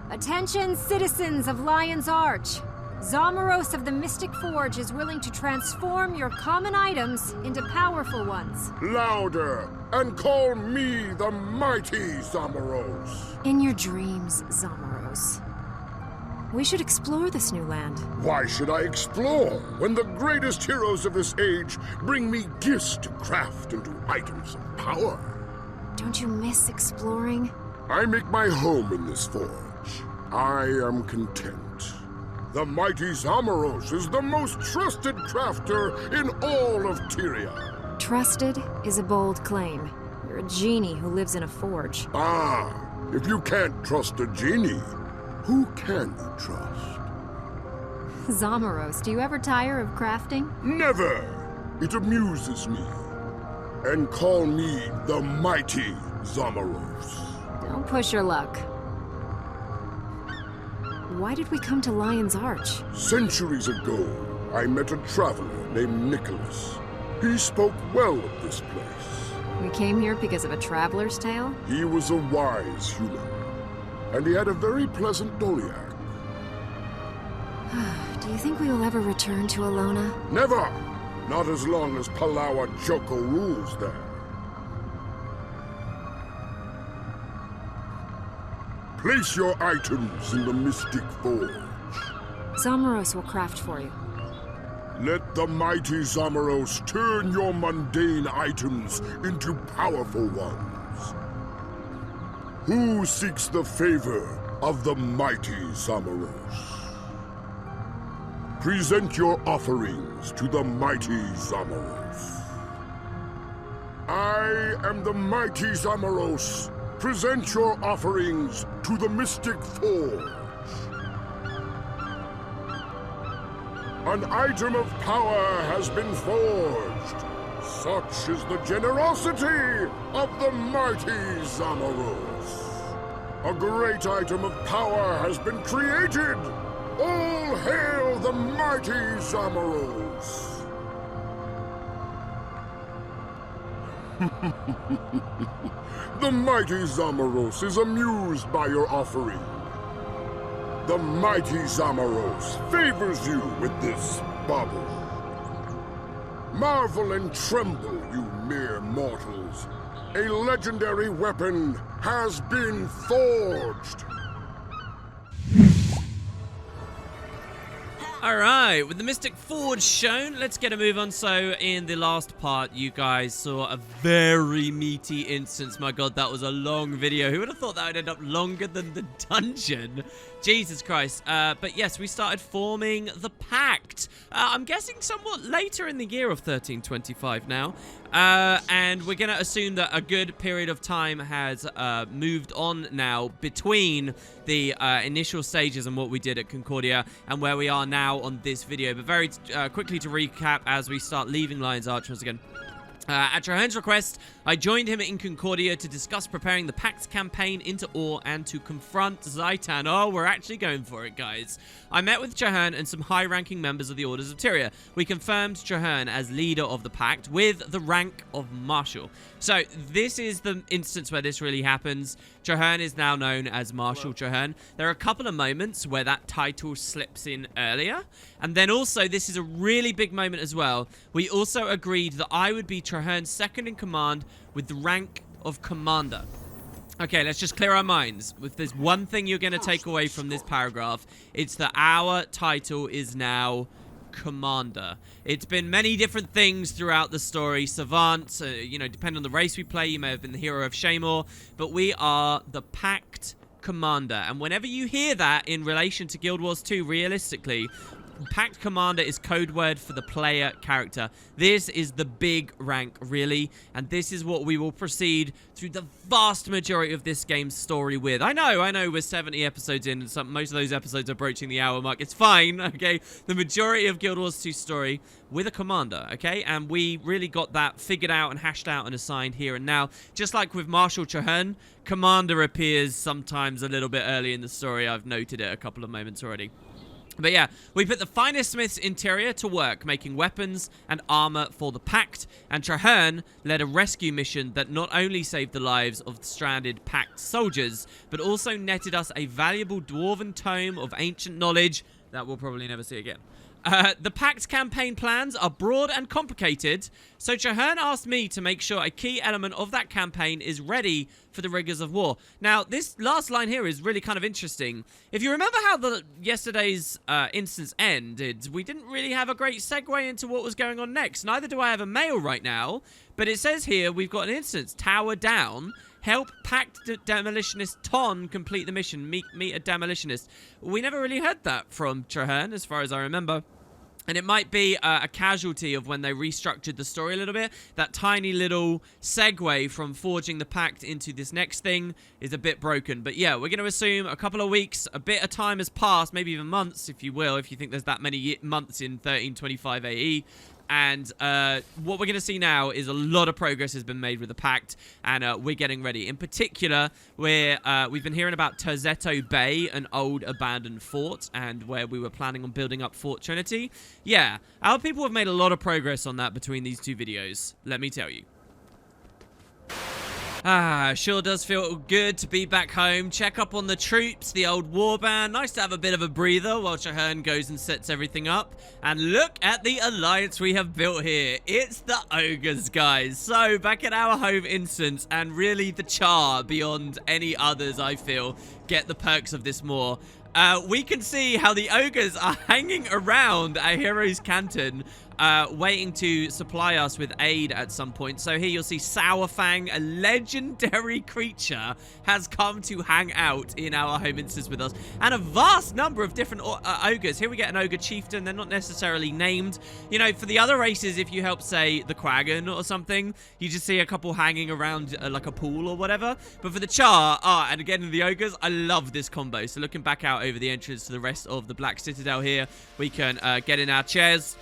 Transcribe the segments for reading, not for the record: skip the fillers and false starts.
Attention, citizens of Lion's Arch. Zomeros of the Mystic Forge is willing to transform your common items into powerful ones. Louder, and call me the mighty Zomeros. In your dreams, Zomeros. We should explore this new land. Why should I explore when the greatest heroes of this age bring me gifts to craft into items of power? Don't you miss exploring? I make my home in this forge. I am content. The mighty Zomeros is the most trusted crafter in all of Tyria. Trusted is a bold claim. You're a genie who lives in a forge. Ah, if you can't trust a genie, who can you trust? Zomeros, do you ever tire of crafting? Never! It amuses me. And call me the mighty Zomeros. Don't push your luck. Why did we come to Lion's Arch? Centuries ago, I met a traveler named Nicholas. He spoke well of this place. We came here because of a traveler's tale? He was a wise human, and he had a very pleasant doliac. Do you think we will ever return to Alona? Never! Not as long as Palawa Joko rules there. Place your items in the Mystic Forge. Zomeros will craft for you. Let the mighty Zomeros turn your mundane items into powerful ones. Who seeks the favor of the mighty Zomeros? Present your offerings to the mighty Zomeros. I am the mighty Zomeros. Present your offerings to the Mystic Forge. An item of power has been forged. Such is the generosity of the mighty Zomeros. A great item of power has been created. All hail the mighty Zomeros. The mighty Zomeros is amused by your offering. The mighty Zomeros favors you with this bauble. Marvel and tremble, you mere mortals. A legendary weapon has been forged. Alright, with the Mystic Forge shown, let's get a move on. So, in the last part, you guys saw a very meaty instance. My god, that was a long video. Who would have thought that would end up longer than the dungeon? Jesus Christ. But yes, we started forming the Pact. I'm guessing somewhat later in the year of 1325 now. And we're going to assume that a good period of time has moved on now between the initial stages and what we did at Concordia and where we are now on this video. But very quickly to recap as we start leaving Lion's Arch once again. At Traherne's request, I joined him in Concordia to discuss preparing the Pact campaign into Ore and to confront Zaitan. Oh, we're actually going for it, guys. I met with Traherne and some high-ranking members of the Orders of Tyria. We confirmed Traherne as leader of the Pact with the rank of Marshal. So, this is the instance where this really happens. Traherne is now known as Marshal Traherne. There are a couple of moments where that title slips in earlier. And then also, this is a really big moment as well. We also agreed that I would be Traherne's second in command with the rank of Commander. Okay, let's just clear our minds. If there's one thing you're going to take away from this paragraph, it's that our title is now Commander. It's been many different things throughout the story. Savant, you know, depending on the race we play, you may have been the hero of Shaman, but we are the Pact Commander. And whenever you hear that in relation to Guild Wars 2, realistically, Pact Commander is code word for the player character. This is the big rank, really, and this is what we will proceed through the vast majority of this game's story with. I know, we're 70 episodes in, and most of those episodes are approaching the hour mark. It's fine, okay? The majority of Guild Wars 2 story with a commander, okay? And we really got that figured out and hashed out and assigned here and now. Just like with Marshal Traherne, Commander appears sometimes a little bit early in the story. I've noted it a couple of moments already. But yeah, we put the finest smith's interior to work, making weapons and armor for the Pact, and Traherne led a rescue mission that not only saved the lives of stranded Pact soldiers, but also netted us a valuable dwarven tome of ancient knowledge that we'll probably never see again. The Pact campaign plans are broad and complicated, so Traherne asked me to make sure a key element of that campaign is ready for the rigors of war. Now, this last line here is really kind of interesting. If you remember how yesterday's instance ended, we didn't really have a great segue into what was going on next. Neither do I have a mail right now, but it says here we've got an instance, tower down. Help Pact Demolitionist Ton complete the mission. Meet a demolitionist. We never really heard that from Traherne, as far as I remember. And it might be a casualty of when they restructured the story a little bit. That tiny little segue from forging the Pact into this next thing is a bit broken. But yeah, we're going to assume a couple of weeks, a bit of time has passed, maybe even months, if you will, if you think there's that many months in 1325 AE. And what we're going to see now is a lot of progress has been made with the Pact, and we're getting ready. In particular, we've been hearing about Terzetto Bay, an old abandoned fort, and where we were planning on building up Fort Trinity. Yeah, our people have made a lot of progress on that between these two videos, let me tell you. Sure does feel good to be back home. Check up on the troops, the old warband. Nice to have a bit of a breather while Traherne goes and sets everything up. And look at the alliance we have built here. It's the ogres, guys. So, back at our home instance, and really the Char beyond any others, I feel, get the perks of this more. We can see how the ogres are hanging around our hero's canton, waiting to supply us with aid at some point. So here you'll see Sourfang, a legendary creature, has come to hang out in our home instance with us. And a vast number of different ogres. Here we get an ogre chieftain. They're not necessarily named. You know, for the other races, if you help, say, the Quaggan or something, you just see a couple hanging around like a pool or whatever. But for the Char, and again, the ogres, I love this combo. So looking back out over the entrance to the rest of the Black Citadel here, we can get in our chairs.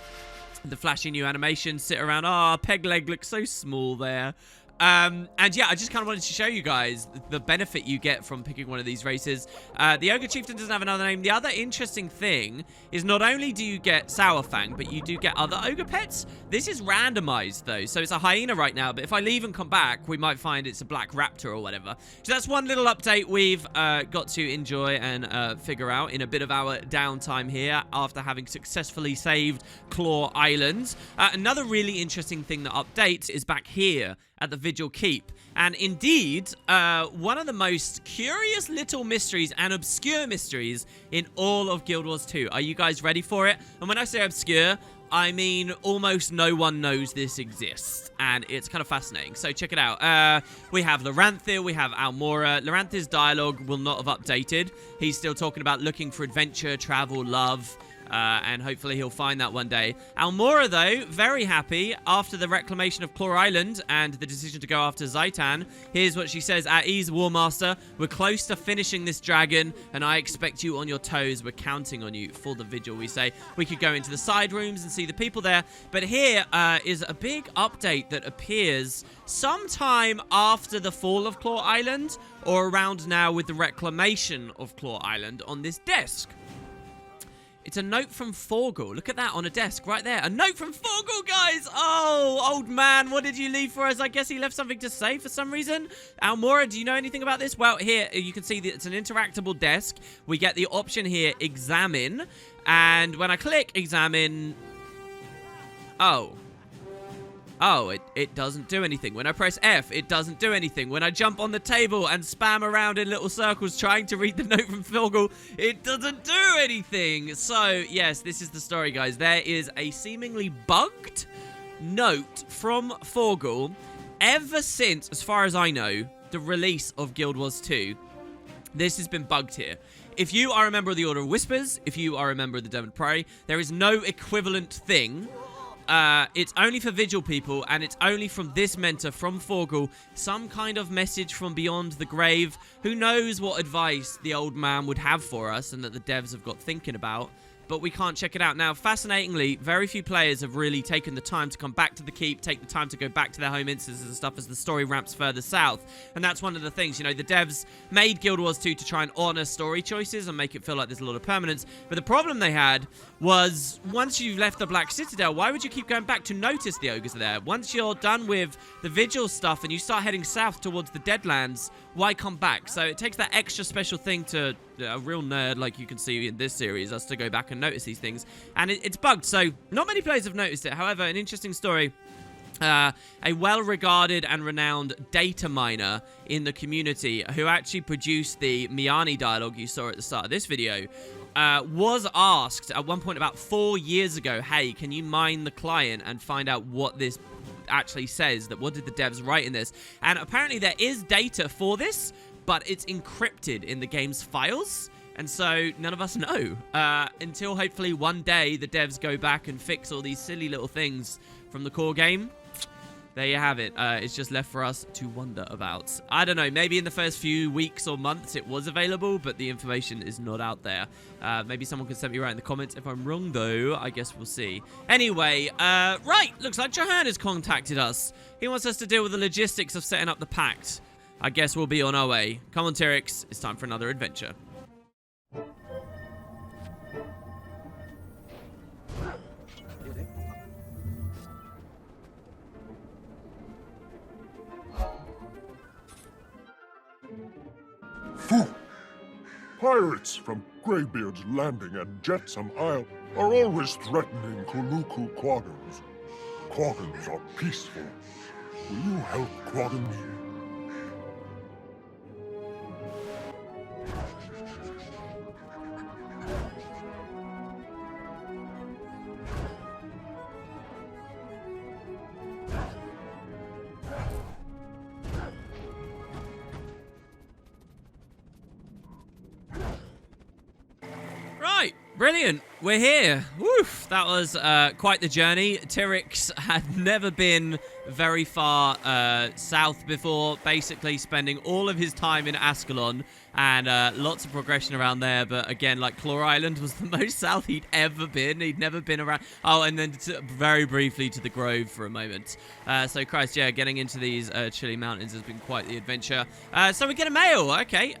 The flashy new animation, sit around. Peg leg looks so small there. And yeah, I just kind of wanted to show you guys the benefit you get from picking one of these races. The Ogre Chieftain doesn't have another name. The other interesting thing is not only do you get Sourfang, but you do get other ogre pets. This is randomized though, so it's a hyena right now, but if I leave and come back, we might find it's a black raptor or whatever. So that's one little update we've got to enjoy and figure out in a bit of our downtime here after having successfully saved Claw Island. Another really interesting thing that updates is back here at the Vigil Keep. And indeed, one of the most curious little mysteries and obscure mysteries in all of Guild Wars 2. Are you guys ready for it? And when I say obscure, I mean almost no one knows this exists. And it's kind of fascinating. So check it out. We have Loranthir, we have Almora. Loranthir's dialogue will not have updated. He's still talking about looking for adventure, travel, love. And hopefully he'll find that one day. Almora, though, very happy after the reclamation of Claw Island and the decision to go after Zaitan. Here's what she says. At ease, Warmaster. We're close to finishing this dragon, and I expect you on your toes. We're counting on you for the vigil, we say. We could go into the side rooms and see the people there. But here is a big update that appears sometime after the fall of Claw Island, or around now with the reclamation of Claw Island on this desk. It's a note from Forgul. Look at that on a desk right there. A note from Forgul, guys! Oh, old man, what did you leave for us? I guess he left something to say for some reason. Almora, do you know anything about this? Well, here, you can see that it's an interactable desk. We get the option here, examine. And when I click examine... Oh, it doesn't do anything. When I press F, it doesn't do anything. When I jump on the table and spam around in little circles trying to read the note from Forgul, it doesn't do anything. So, yes, this is the story, guys. There is a seemingly bugged note from Forgul ever since, as far as I know, the release of Guild Wars 2. This has been bugged here. If you are a member of the Order of Whispers, if you are a member of the Devon Prey, there is no equivalent thing. It's only for Vigil people, and it's only from this mentor, from Forgul, some kind of message from beyond the grave. Who knows what advice the old man would have for us and that the devs have got thinking about. but we can't check it out. Now, fascinatingly, very few players have really taken the time to come back to the keep, take the time to go back to their home instances and stuff as the story ramps further south. And that's one of the things, you know, the devs made Guild Wars 2 to try and honor story choices and make it feel like there's a lot of permanence. But the problem they had was, once you've left the Black Citadel, why would you keep going back to notice the ogres are there? Once you're done with the vigil stuff and you start heading south towards the Deadlands, why come back? So it takes that extra special thing to a real nerd, like you can see in this series, us to go back and notice these things. And it's bugged, so not many players have noticed it. However, an interesting story. A well-regarded and renowned data miner in the community who actually produced the Miani dialogue you saw at the start of this video was asked at one point about 4 years ago, hey, can you mine the client and find out what this actually says? That what did the devs write in this? And apparently there is data for this, but it's encrypted in the game's files. And so none of us know until hopefully one day the devs go back and fix all these silly little things from the core game. There you have it. It's just left for us to wonder about. I don't know. Maybe in the first few weeks or months it was available, but the information is not out there. Maybe someone can set me right in the comments. If I'm wrong, though, I guess we'll see. Anyway, right. Looks like Shaman has contacted us. He wants us to deal with the logistics of setting up the Pact. I guess we'll be on our way. Come on, Tyrix. It's time for another adventure. Phew! Pirates from Greybeard's Landing and Jetsam Isle are always threatening Kuluku Quaggons. Quaggons are peaceful. Will you help Quaggons? Brilliant. We're here. Woof. That was quite the journey. Tyrix had never been very far south before, basically spending all of his time in Ascalon and lots of progression around there. But again, like, Claw Island was the most south he'd ever been. He'd never been around. Oh, and then very briefly to the Grove for a moment. So, Christ, yeah, getting into these chilly mountains has been quite the adventure. So we get a mail. Okay,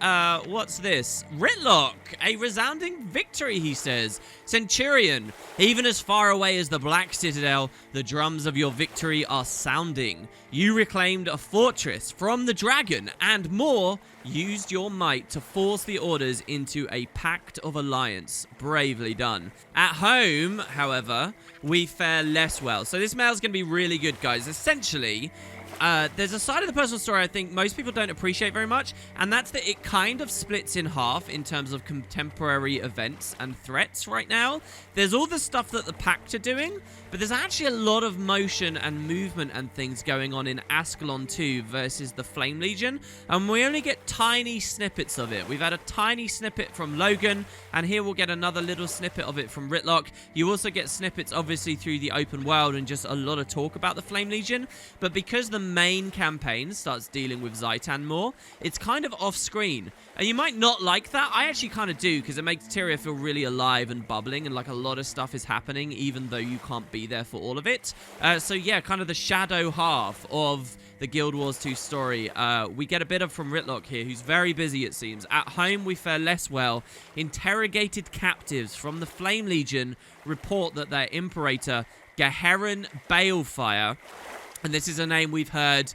what's this? Ritlock, a resounding victory, he says. Centurion, even as far away as the Black Citadel, the drums of your victory are sounding. You reclaimed a fortress from the dragon and more, used your might to force the orders into a pact of alliance. Bravely done. At home, however, we fare less well. So this mail's going to be really good, guys. Essentially, there's a side of the personal story I think most people don't appreciate very much, and that's that it kind of splits in half in terms of contemporary events and threats right now. There's all the stuff that the Pact are doing, but there's actually a lot of motion and movement and things going on in Ascalon 2 versus the Flame Legion, and we only get tiny snippets of it. We've had a tiny snippet from Logan, and here we'll get another little snippet of it from Ritlock. You also get snippets, obviously, through the open world and just a lot of talk about the Flame Legion, but because the main campaign starts dealing with Zaitan more, it's kind of off-screen. And you might not like that. I actually kind of do, because it makes Tyria feel really alive and bubbling, and like a lot of stuff is happening, even though you can't be there for all of it. So yeah, kind of the shadow half of the Guild Wars 2 story. We get a bit of from Ritlock here, who's very busy, it seems. At home, we fare less well. Interrogated captives from the Flame Legion report that their Imperator, Gaheran Balefire, and this is a name we've heard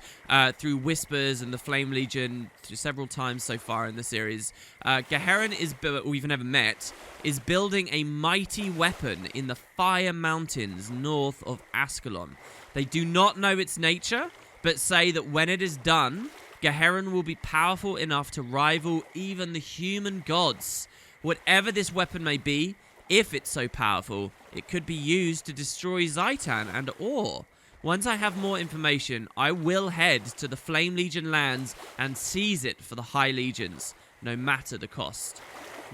through whispers and the Flame Legion several times so far in the series. Gaheran we've never met, is building a mighty weapon in the Fire Mountains north of Ascalon. They do not know its nature, but say that when it is done, Gaheran will be powerful enough to rival even the human gods. Whatever this weapon may be, if it's so powerful, it could be used to destroy Zaitan and Or. Once I have more information, I will head to the Flame Legion lands and seize it for the High Legions, no matter the cost.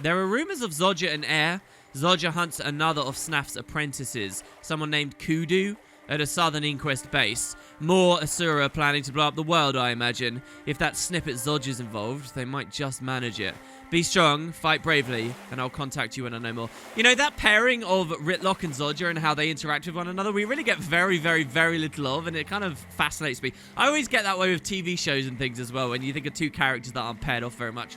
There are rumors of Zodja and Air. Zodja hunts another of Snaf's apprentices, someone named Kudu. at a Southern Inquest base. More Asura planning to blow up the world, I imagine. If that snippet Zodge is involved, they might just manage it. Be strong, fight bravely, and I'll contact you when I know more. You know, that pairing of Rytlock and Zodger and how they interact with one another, we really get very, very, very little of, and it kind of fascinates me. I always get that way with TV shows and things as well, when you think of two characters that aren't paired off very much.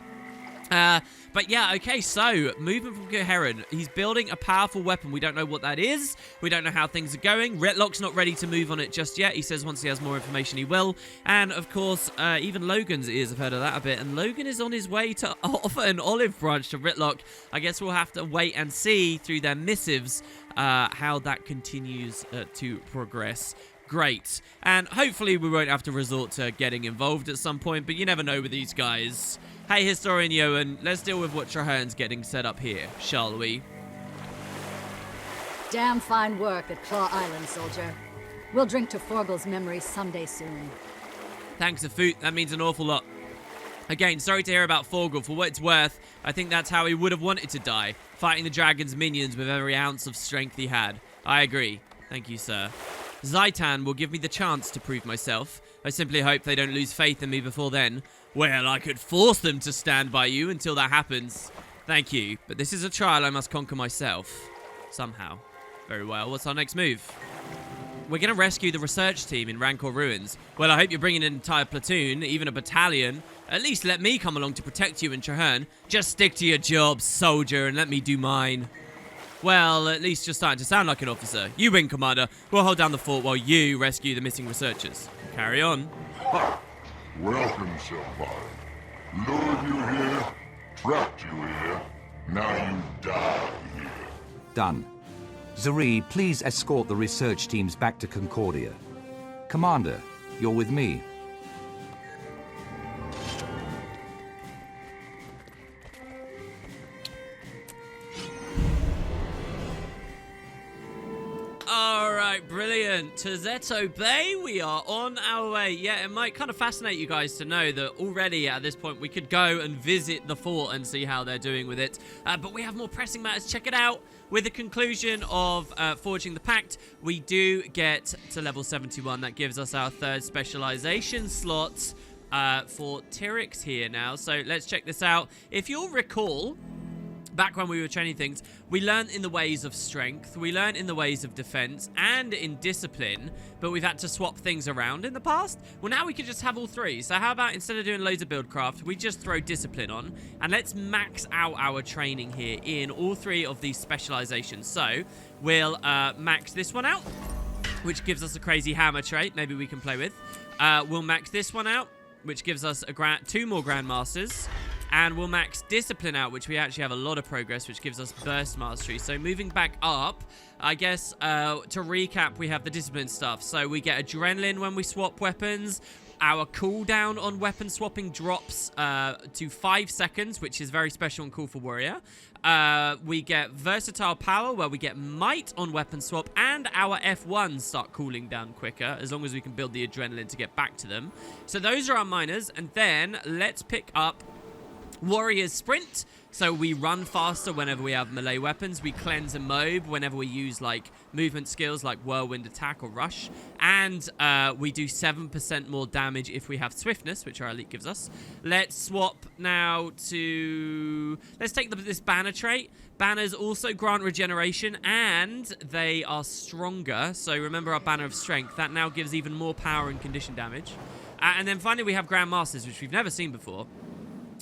But yeah, okay, so, movement from Coheron. He's building a powerful weapon. We don't know what that is. We don't know how things are going. Rytlock's not ready to move on it just yet. He says once he has more information, he will. And, of course, even Logan's ears have heard of that a bit. And Logan is on his way to offer an olive branch to Rytlock. I guess we'll have to wait and see through their missives how that continues to progress. Great. And hopefully we won't have to resort to getting involved at some point, but you never know with these guys. Hey, Historian Yoan, let's deal with what Traherne's getting set up here, shall we? Damn fine work at Claw Island, soldier. We'll drink to Forgel's memory someday soon. Thanks, Afut. That means an awful lot. Again, sorry to hear about Forgel. For what it's worth, I think that's how he would have wanted to die, fighting the dragon's minions with every ounce of strength he had. I agree. Thank you, sir. Zaitan will give me the chance to prove myself. I simply hope they don't lose faith in me before then. Well, I could force them to stand by you until that happens. Thank you, but this is a trial I must conquer myself. Somehow. Very well, what's our next move? We're going to rescue the research team in Rancor Ruins. Well, I hope you're bringing an entire platoon, even a battalion. At least let me come along to protect you in Trahearne. Just stick to your job, soldier, and let me do mine. Well, at least you're starting to sound like an officer. You win, Commander. We'll hold down the fort while you rescue the missing researchers. Carry on. Ha! Welcome, Senpai. Lured you here, trapped you here, now you die here. Done. Zuri, please escort the research teams back to Concordia. Commander, you're with me. Alright, brilliant. To Zeto Bay, we are on our way. Yeah, it might kind of fascinate you guys to know that already at this point we could go and visit the fort and see how they're doing with it. But we have more pressing matters. Check it out. With the conclusion of forging the Pact, we do get to level 71. That gives us our third specialization slot for Tyrix here now. So let's check this out. If you'll recall, back when we were training things, we learned in the ways of strength, we learned in the ways of defense, and in discipline, but we've had to swap things around in the past. Well, now we can just have all three. So how about instead of doing loads of buildcraft, we just throw discipline on, and let's max out our training here in all three of these specializations. So we'll max this one out, which gives us a crazy hammer trait, maybe we can play with. We'll max this one out, which gives us two more Grandmasters. And we'll max Discipline out, which we actually have a lot of progress, which gives us Burst Mastery. So moving back up, I guess, to recap, we have the Discipline stuff. So we get Adrenaline when we swap weapons. Our cooldown on weapon swapping drops to 5 seconds, which is very special and cool for Warrior. We get Versatile Power, where we get Might on weapon swap, and our F1s start cooling down quicker, as long as we can build the Adrenaline to get back to them. So those are our minors, and then let's pick up Warrior's Sprint, so we run faster whenever we have melee weapons. We cleanse and mob whenever we use like movement skills like Whirlwind Attack or Rush. And we do 7% more damage if we have Swiftness, which our elite gives us. Let's swap now to... Let's take this banner trait. Banners also grant regeneration and they are stronger. So remember our banner of strength. That now gives even more power and condition damage. And then finally we have Grandmasters, which we've never seen before.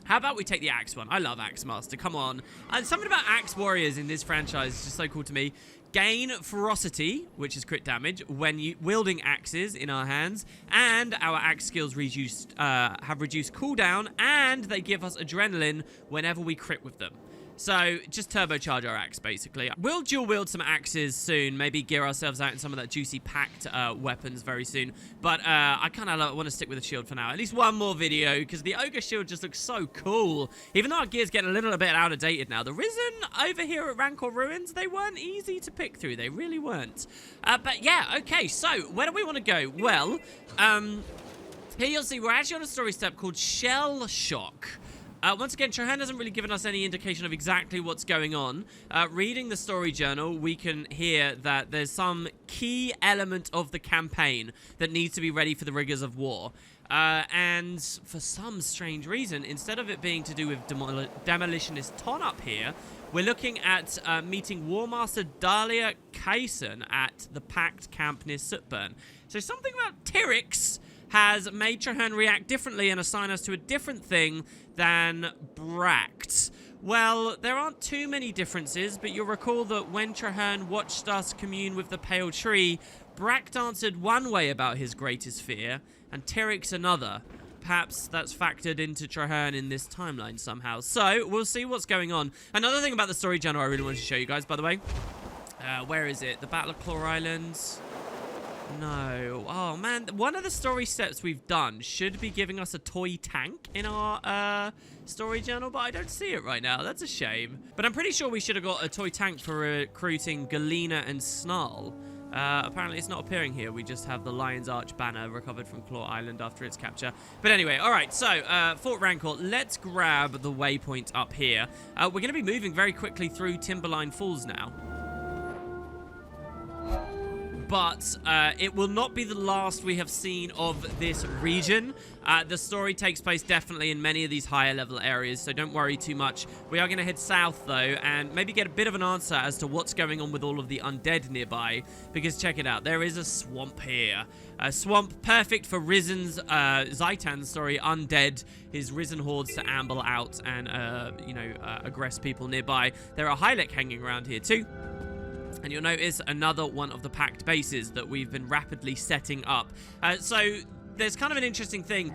How about we take the Axe one? I love Axe Master. Come on. And something about Axe Warriors in this franchise is just so cool to me. Gain Ferocity, which is crit damage, when wielding axes in our hands. And our axe skills have reduced cooldown. And they give us Adrenaline whenever we crit with them. So, just turbocharge our axe, basically. We'll dual wield some axes soon. Maybe gear ourselves out in some of that juicy Pact weapons very soon. But I kind of want to stick with the shield for now. At least one more video, because the Ogre shield just looks so cool. Even though our gear's getting a little bit out of dated now. The Risen over here at Rancor Ruins, they weren't easy to pick through. They really weren't. But yeah, okay. So, where do we want to go? Well, here you'll see we're actually on a story step called Shell Shock. Once again, Trahan hasn't really given us any indication of exactly what's going on. Reading the story journal, we can hear that there's some key element of the campaign that needs to be ready for the rigors of war. And for some strange reason, instead of it being to do with Demolitionist Ton up here, we're looking at meeting War Master Dahlia Kaysen at the Pact camp near Sutburn. So something about Tyrix has made Trahan react differently and assign us to a different thing than Bract. Well, there aren't too many differences, but you'll recall that when Trahan watched us commune with the Pale Tree, Bract answered one way about his greatest fear, and Tyrix another. Perhaps that's factored into Trahan in this timeline somehow. So, we'll see what's going on. Another thing about the story journal I really wanted to show you guys, by the way. Where is it? The Battle of Claw Islands? No. Oh, man. One of the story steps we've done should be giving us a toy tank in our story journal, but I don't see it right now. That's a shame. But I'm pretty sure we should have got a toy tank for recruiting Galena and Snarl. Apparently it's not appearing here. We just have the Lion's Arch banner recovered from Claw Island after its capture. But anyway, alright, so Fort Rancor, let's grab the waypoint up here. We're going to be moving very quickly through Timberline Falls now. But it will not be the last we have seen of this region. The story takes place definitely in many of these higher level areas, so don't worry too much. We are going to head south, though, and maybe get a bit of an answer as to what's going on with all of the undead nearby. Because check it out, there is a swamp here. A swamp perfect for Risen's, Zaitan's, undead, his Risen hordes to amble out and, aggress people nearby. There are Hylek hanging around here, too. And you'll notice another one of the Pact bases that we've been rapidly setting up. So there's kind of an interesting thing.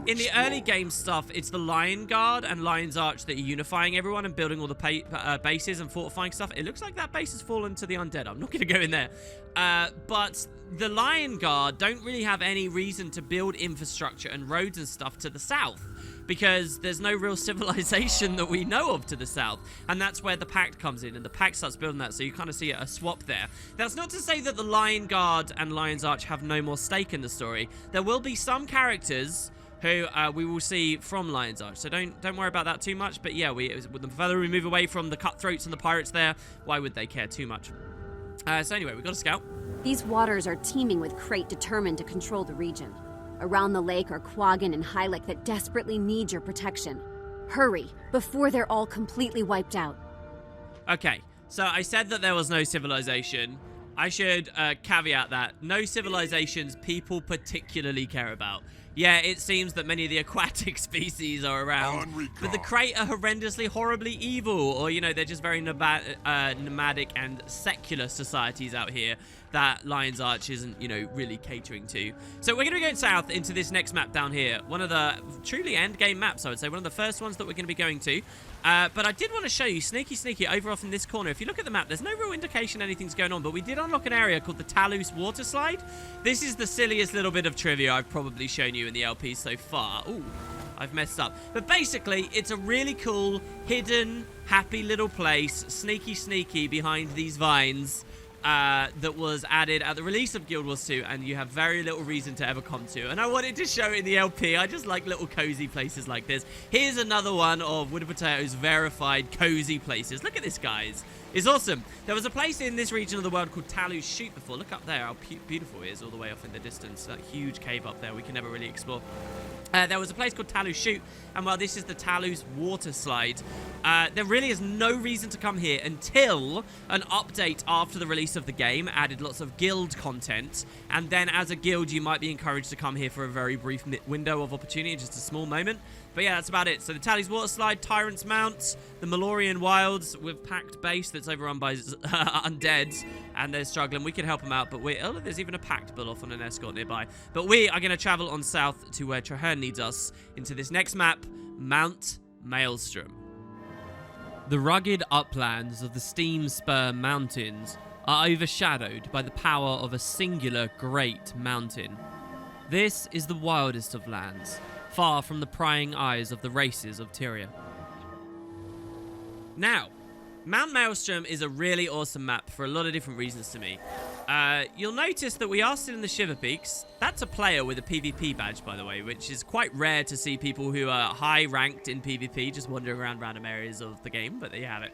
In the early game stuff, it's the Lion Guard and Lion's Arch that are unifying everyone and building all the bases and fortifying stuff. It looks like that base has fallen to the undead. I'm not going to go in there. But the Lion Guard don't really have any reason to build infrastructure and roads and stuff to the south, because there's no real civilization that we know of to the south. And that's where the Pact comes in, and the Pact starts building that, so you kind of see a swap there. That's not to say that the Lion Guard and Lion's Arch have no more stake in the story. There will be some characters who we will see from Lion's Arch, so don't worry about that too much. But yeah, the further we move away from the cutthroats and the pirates there, why would they care too much? So anyway, we've got a scout. These waters are teeming with Crate determined to control the region. Around the lake are Quaggan and Hylek that desperately need your protection. Hurry, before they're all completely wiped out. Okay, so I said that there was no civilization. I should caveat that. No civilizations people particularly care about. Yeah, it seems that many of the aquatic species are around, but the Crate are horrendously, horribly evil, or, they're just very nomadic and secular societies out here that Lion's Arch isn't, really catering to. So we're going to be going south into this next map down here. One of the truly endgame maps, I would say. One of the first ones that we're going to be going to. But I did want to show you, sneaky, over off in this corner. If you look at the map, there's no real indication anything's going on, but we did unlock an area called the Talus Water Slide. This is the silliest little bit of trivia I've probably shown you in the LP so far. Ooh, I've messed up. But basically, it's a really cool, hidden, happy little place, sneaky behind these vines. That was added at the release of Guild Wars 2, and you have very little reason to ever come to. And I wanted to show it in the LP. I just like little cozy places like this. Here's another one of Wood & Potatoes verified cozy places. Look at this, guys. It's awesome. There was a place in this region of the world called Talus Chute before. Look up there how beautiful it is all the way off in the distance. That huge cave up there we can never really explore. There was a place called Talus Chute, and well, this is the Talus Water Slide. There really is no reason to come here until an update after the release of the game added lots of guild content, and then as a guild you might be encouraged to come here for a very brief window of opportunity, just a small moment. But yeah, that's about it. So the Talus Water Slide, Tyrant's Mount, the Malorian Wilds with Pact base that's overrun by undeads, and they're struggling. We can help them out, but there's even a Pact bull off on an escort nearby. But we are going to travel on south to where Trahan needs us, into this next map, Mount Maelstrom. The rugged uplands of the Steam Spur Mountains are overshadowed by the power of a singular great mountain. This is the wildest of lands, far from the prying eyes of the races of Tyria. Now, Mount Maelstrom is a really awesome map for a lot of different reasons to me. you'll notice that we are still in the Shiver Peaks. That's a player with a PvP badge, by the way, which is quite rare to see people who are high ranked in PvP just wandering around random areas of the game, but there you have it.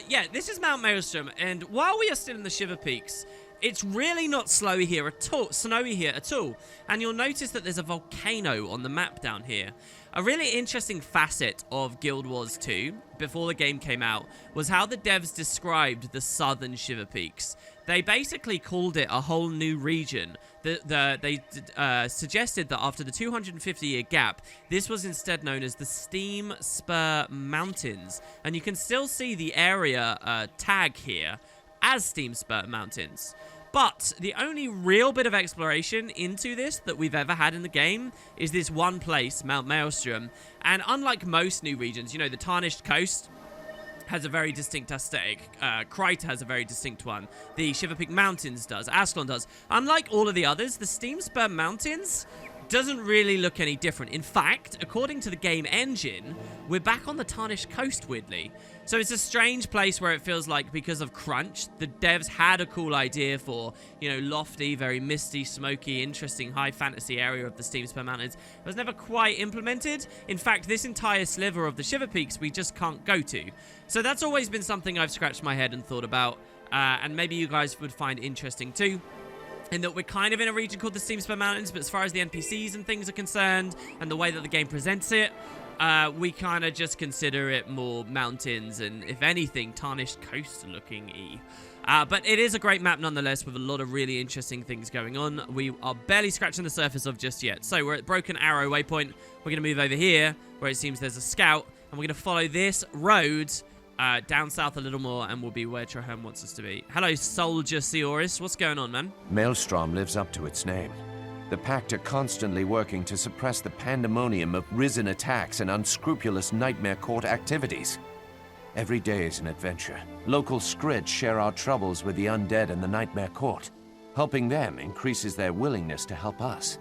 Yeah, this is Mount Maelstrom, and while we are still in the Shiver Peaks, it's really not snowy here at all. And you'll notice that there's a volcano on the map down here. A really interesting facet of Guild Wars 2, before the game came out, was how the devs described the southern Shiver Peaks. They basically called it a whole new region. They suggested that after the 250-year gap, this was instead known as the Steam Spur Mountains. And you can still see the area tag here as Steam Spur Mountains. But the only real bit of exploration into this that we've ever had in the game is this one place, Mount Maelstrom. And unlike most new regions, you know, the Tarnished Coast has a very distinct aesthetic. Kryta has a very distinct one. The Shiverpeak Mountains does. Ascalon does. Unlike all of the others, the Steam Spur Mountains doesn't really look any different. In fact, according to the game engine, we're back on the Tarnished Coast, weirdly. So it's a strange place where it feels like, because of crunch, the devs had a cool idea for, you know, lofty, very misty, smoky, interesting, high fantasy area of the Steam Spur Mountains. It was never quite implemented. In fact, this entire sliver of the Shiver Peaks we just can't go to. So that's always been something I've scratched my head and thought about, and maybe you guys would find interesting too. In that we're kind of in a region called the Steam Spur Mountains, but as far as the NPCs and things are concerned, and the way that the game presents it, we kind of just consider it more mountains and, if anything, Tarnished Coast looking-y. But it is a great map nonetheless, with a lot of really interesting things going on. We are barely scratching the surface of just yet. So we're at Broken Arrow waypoint. We're going to move over here, where it seems there's a scout, and we're going to follow this road down south a little more, and we'll be where Trahem wants us to be. Hello, Soldier Seoris. What's going on, man? Maelstrom lives up to its name. The Pact are constantly working to suppress the pandemonium of risen attacks and unscrupulous Nightmare Court activities. Every day is an adventure. Local Skrids share our troubles with the undead and the Nightmare Court. Helping them increases their willingness to help us.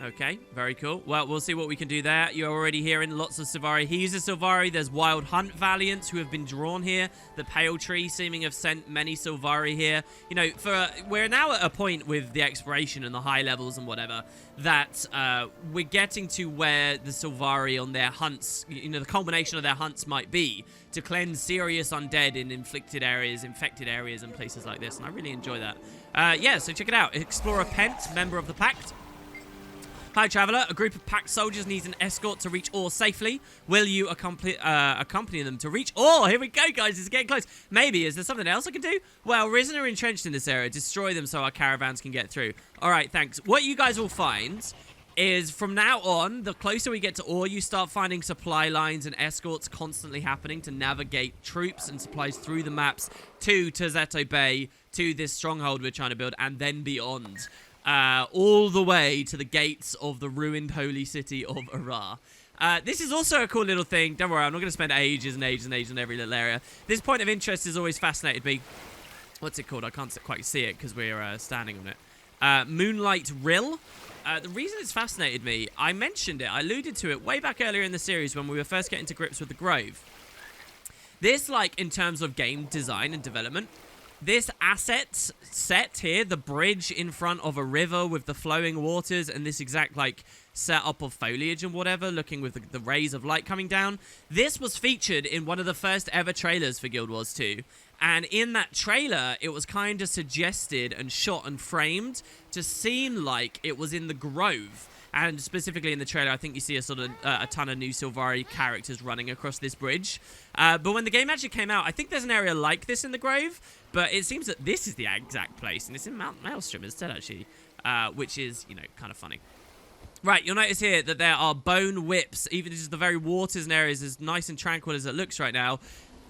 Okay, very cool. Well, we'll see what we can do there. You're already hearing lots of Sylvari. He uses Sylvari. There's Wild Hunt Valiants who have been drawn here. The Pale Tree seeming have sent many Sylvari here. You know, we're now at a point with the exploration and the high levels and whatever that we're getting to where the Sylvari on their hunts, you know, the culmination of their hunts might be to cleanse serious undead in infected areas and places like this. And I really enjoy that. Yeah, so check it out. Explorer Pent, member of the Pact. Hi, Traveller. A group of Pact soldiers needs an escort to reach Ore safely. Will you accompany them to reach Ore? Here we go, guys. It's getting close. Maybe. Is there something else I can do? Well, Risen are entrenched in this area. Destroy them so our caravans can get through. All right, thanks. What you guys will find is from now on, the closer we get to Ore, you start finding supply lines and escorts constantly happening to navigate troops and supplies through the maps to Terzetto Bay, to this stronghold we're trying to build, and then beyond. All the way to the gates of the ruined holy city of Arar. This is also a cool little thing. Don't worry, I'm not going to spend ages and ages and ages in every little area. This point of interest has always fascinated me. What's it called? I can't quite see it because we're standing on it. Moonlight Rill. The reason it's fascinated me, I mentioned it, I alluded to it way back earlier in the series when we were first getting to grips with the Grove. This, like, in terms of game design and development, this asset set here, the bridge in front of a river with the flowing waters and this exact, like, setup of foliage and whatever, looking with the rays of light coming down. This was featured in one of the first ever trailers for Guild Wars 2. And in that trailer, it was kind of suggested and shot and framed to seem like it was in the Grove. And specifically in the trailer, I think you see a sort of a ton of new Sylvari characters running across this bridge. But when the game actually came out, I think there's an area like this in the Grove, but it seems that this is the exact place, and it's in Mount Maelstrom instead, actually, which is, you know, kind of funny. Right, you'll notice here that there are bone whips, even just the very waters and areas as nice and tranquil as it looks right now.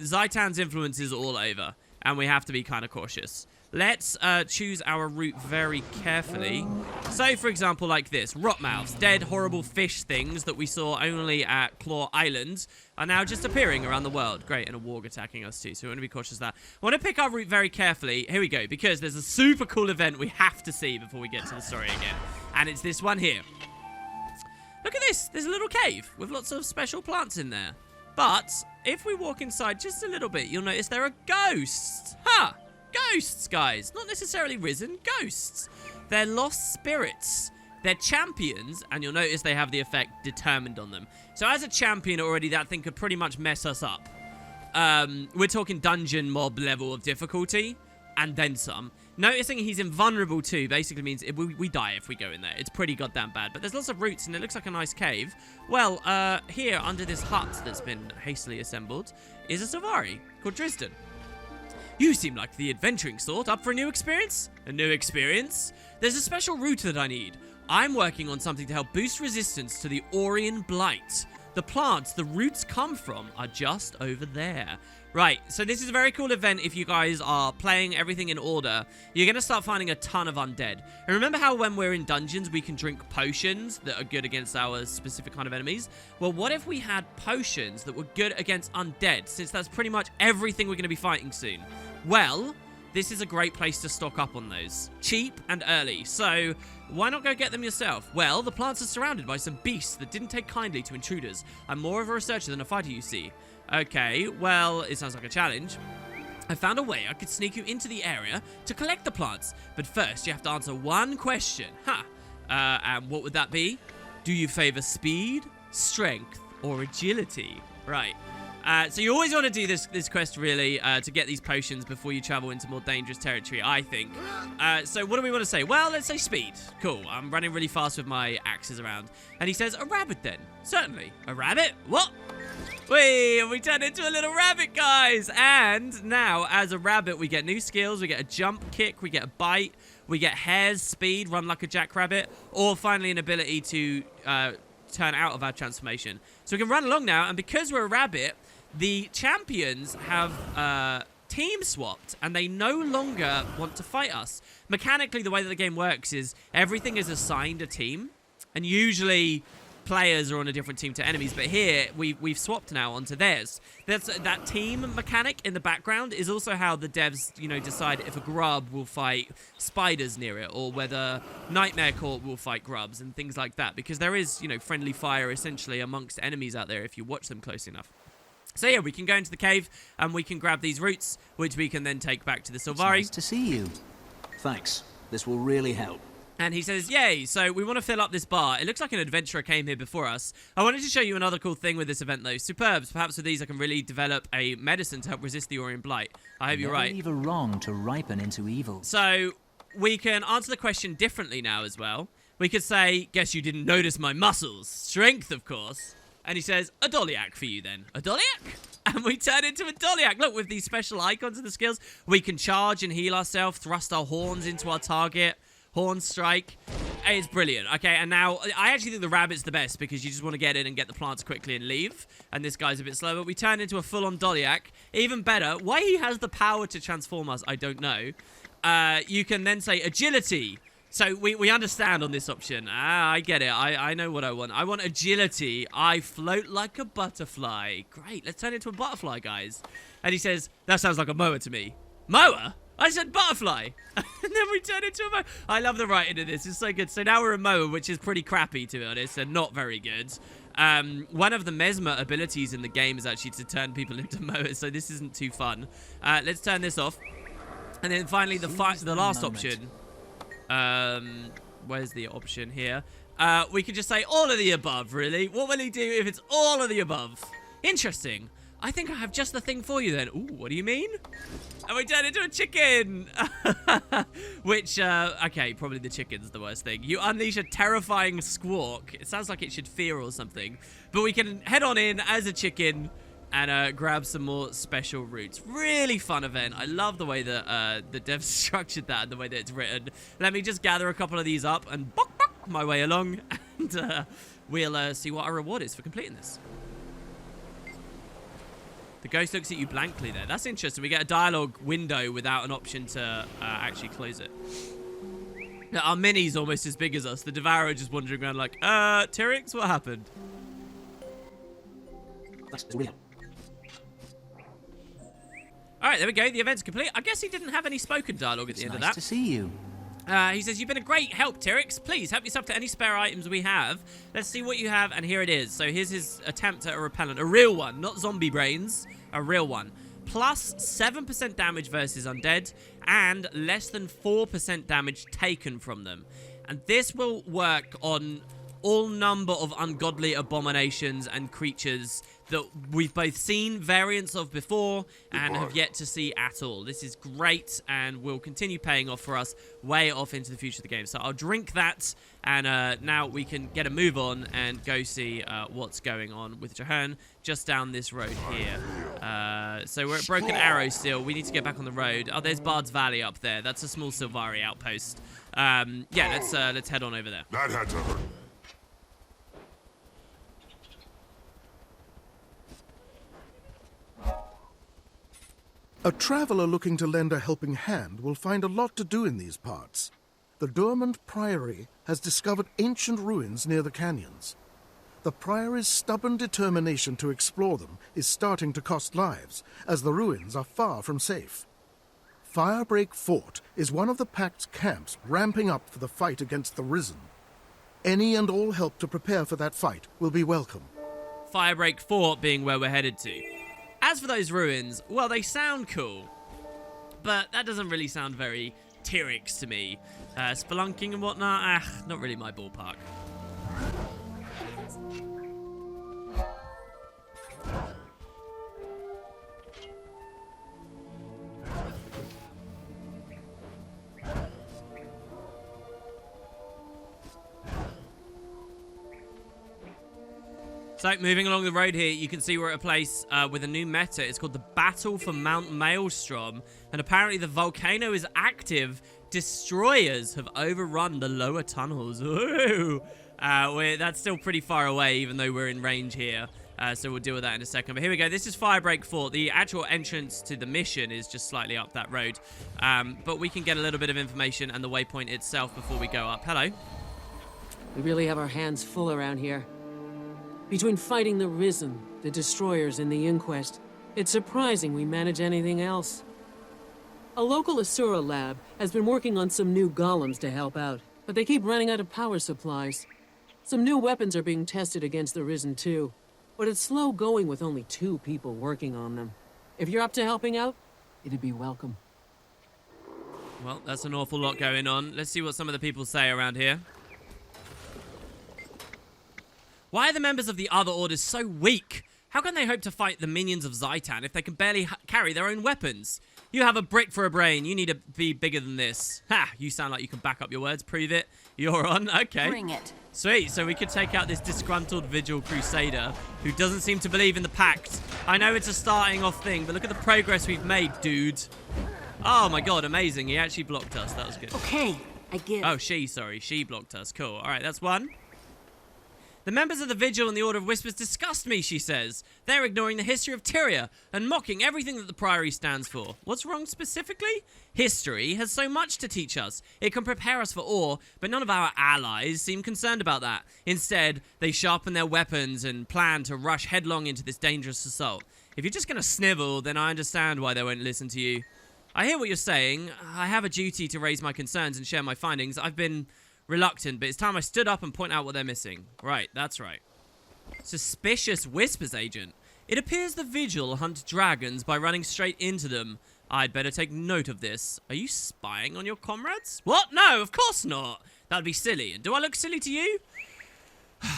Zaitan's influence is all over, and we have to be kind of cautious. Let's choose our route very carefully. So, for example, like this. Rotmouths, dead, horrible fish things that we saw only at Claw Island, are now just appearing around the world. Great, and a warg attacking us too, so we want to be cautious of that. I want to pick our route very carefully. Here we go, because there's a super cool event we have to see before we get to the story again. And it's this one here. Look at this. There's a little cave with lots of special plants in there. But if we walk inside just a little bit, you'll notice there are ghosts. Huh. ghosts, guys. Not necessarily risen, ghosts. They're lost spirits. They're champions, and you'll notice they have the effect determined on them. So as a champion already, that thing could pretty much mess us up. We're talking dungeon mob level of difficulty, and then some. Noticing he's invulnerable too basically means we die if we go in there. It's pretty goddamn bad. But there's lots of roots, and it looks like a nice cave. Well, here, under this hut that's been hastily assembled, is a Sylvari called Drisden. You seem like the adventuring sort. Up for a new experience? A new experience? There's a special route that I need. I'm working on something to help boost resistance to the Aurian Blight. The plants the roots come from are just over there. Right, so this is a very cool event if you guys are playing everything in order. You're going to start finding a ton of undead. And remember how when we're in dungeons, we can drink potions that are good against our specific kind of enemies? Well, what if we had potions that were good against undead, since that's pretty much everything we're going to be fighting soon? Well, this is a great place to stock up on those. Cheap and early. So why not go get them yourself? Well, the plants are surrounded by some beasts that didn't take kindly to intruders. I'm more of a researcher than a fighter, you see. Okay, well, it sounds like a challenge. I found a way I could sneak you into the area to collect the plants. But first, you have to answer one question. And what would that be? Do you favor speed, strength, or agility? Right. So you always want to do this quest, really, to get these potions before you travel into more dangerous territory, I think. So what do we want to say? Well, let's say speed. Cool. I'm running really fast with my axes around. And he says, a rabbit then. Certainly. A rabbit? What? We turned into a little rabbit, guys. And now, as a rabbit, we get new skills. We get a jump kick. We get a bite. We get hare's speed, run like a jackrabbit. Or finally an ability to turn out of our transformation. So we can run along now. And because we're a rabbit, the champions have team swapped, and they no longer want to fight us. Mechanically, the way that the game works is everything is assigned a team, and usually players are on a different team to enemies, but here we've swapped now onto theirs. That team mechanic in the background is also how the devs, decide if a grub will fight spiders near it, or whether Nightmare Court will fight grubs and things like that, because there is, friendly fire essentially amongst enemies out there if you watch them close enough. So yeah, we can go into the cave and we can grab these roots, which we can then take back to the Sylvari. It's nice to see you. Thanks. This will really help. And he says, yay, so we want to fill up this bar. It looks like an adventurer came here before us. I wanted to show you another cool thing with this event, though. Superbs. Perhaps with these I can really develop a medicine to help resist the Aurian Blight. I hope you're right. Never leave a wrong to ripen into evil. So we can answer the question differently now as well. We could say, guess you didn't notice my muscles. Strength, of course. And he says, a Doliac for you then. A Doliac? And we turn into a Doliac. Look, with these special icons and the skills, we can charge and heal ourselves, thrust our horns into our target, horn strike. It's brilliant. Okay, and now, I actually think the rabbit's the best because you just want to get in and get the plants quickly and leave. And this guy's a bit slower. We turn into a full-on Doliac. Even better, why he has the power to transform us, I don't know. You can then say agility. So we understand on this option. I get it. I know what I want. I want agility. I float like a butterfly. Great. Let's turn into a butterfly, guys. And he says, that sounds like a mower to me. Mower? I said butterfly. And then we turn into a mower. I love the writing of this. It's so good. So now we're a mower, which is pretty crappy, to be honest, and not very good. One of the mesmer abilities in the game is actually to turn people into mowers, so this isn't too fun. Let's turn this off. And then finally, the last option. Where's the option here? We could just say all of the above, really. What will he do if it's all of the above? Interesting. I think I have just the thing for you then. Ooh, what do you mean? And we turn into a chicken. Which, okay, probably the chicken's the worst thing. You unleash a terrifying squawk. It sounds like it should fear or something. But we can head on in as a chicken and grab some more special roots. Really fun event. I love the way that the devs structured that and the way that it's written. Let me just gather a couple of these up and bok, bok, my way along. And we'll see what our reward is for completing this. The ghost looks at you blankly there. That's interesting. We get a dialogue window without an option to actually close it. Now, our mini's almost as big as us. The Devourer just wandering around like, Tyrix, what happened? That's real. Alright, there we go. The event's complete. I guess he didn't have any spoken dialogue at the end of that. Nice to see you. He says, you've been a great help, Tyrix. Please, help yourself to any spare items we have. Let's see what you have, and here it is. So here's his attempt at a repellent. A real one, not zombie brains. A real one. plus 7% damage versus undead, and less than 4% damage taken from them. And this will work on all number of ungodly abominations and creatures that we've both seen variants of before and have yet to see at all. This is great and will continue paying off for us way off into the future of the game. So I'll drink that, and now we can get a move on and go see what's going on with Jahan just down this road here. So we're at Broken Arrow still. We need to get back on the road. Oh, there's Bard's Valley up there. That's a small Sylvari outpost. Yeah, let's head on over there. That had to hurt. A traveler looking to lend a helping hand will find a lot to do in these parts. The Dormant Priory has discovered ancient ruins near the canyons. The Priory's stubborn determination to explore them is starting to cost lives, as the ruins are far from safe. Firebreak Fort is one of the Pact's camps ramping up for the fight against the Risen. Any and all help to prepare for that fight will be welcome. Firebreak Fort being where we're headed to. As for those ruins, well, they sound cool, but that doesn't really sound very Tyrix to me. Spelunking and whatnot, not really my ballpark. So, moving along the road here, you can see we're at a place with a new meta. It's called the Battle for Mount Maelstrom, and apparently the volcano is active. Destroyers have overrun the lower tunnels. Ooh! That's still pretty far away, even though we're in range here. So we'll deal with that in a second. But here we go. This is Firebreak Fort. The actual entrance to the mission is just slightly up that road. But we can get a little bit of information and the waypoint itself before we go up. Hello. We really have our hands full around here. Between fighting the Risen, the Destroyers, and the Inquest, it's surprising we manage anything else. A local Asura lab has been working on some new golems to help out, but they keep running out of power supplies. Some new weapons are being tested against the Risen too, but it's slow going with only 2 people working on them. If you're up to helping out, it'd be welcome. Well, that's an awful lot going on. Let's see what some of the people say around here. Why are the members of the other orders so weak? How can they hope to fight the minions of Zaitan if they can barely carry their own weapons? You have a brick for a brain. You need to be bigger than this. Ha! You sound like you can back up your words. Prove it. You're on. Okay. Bring it. Sweet. So we could take out this disgruntled Vigil Crusader who doesn't seem to believe in the Pact. I know it's a starting off thing, but look at the progress we've made, dude. Oh my god, amazing. He actually blocked us. That was good. Okay, I give. Oh, sorry. She blocked us. Cool. All right, that's one. The members of the Vigil and the Order of Whispers disgust me, she says. They're ignoring the history of Tyria and mocking everything that the Priory stands for. What's wrong specifically? History has so much to teach us. It can prepare us for war, but none of our allies seem concerned about that. Instead, they sharpen their weapons and plan to rush headlong into this dangerous assault. If you're just going to snivel, then I understand why they won't listen to you. I hear what you're saying. I have a duty to raise my concerns and share my findings. I've been reluctant, but it's time I stood up and point out what they're missing. Right, that's right. Suspicious Whispers agent. It appears the Vigil hunt dragons by running straight into them. I'd better take note of this. Are you spying on your comrades? What? No, of course not. That'd be silly. Do I look silly to you?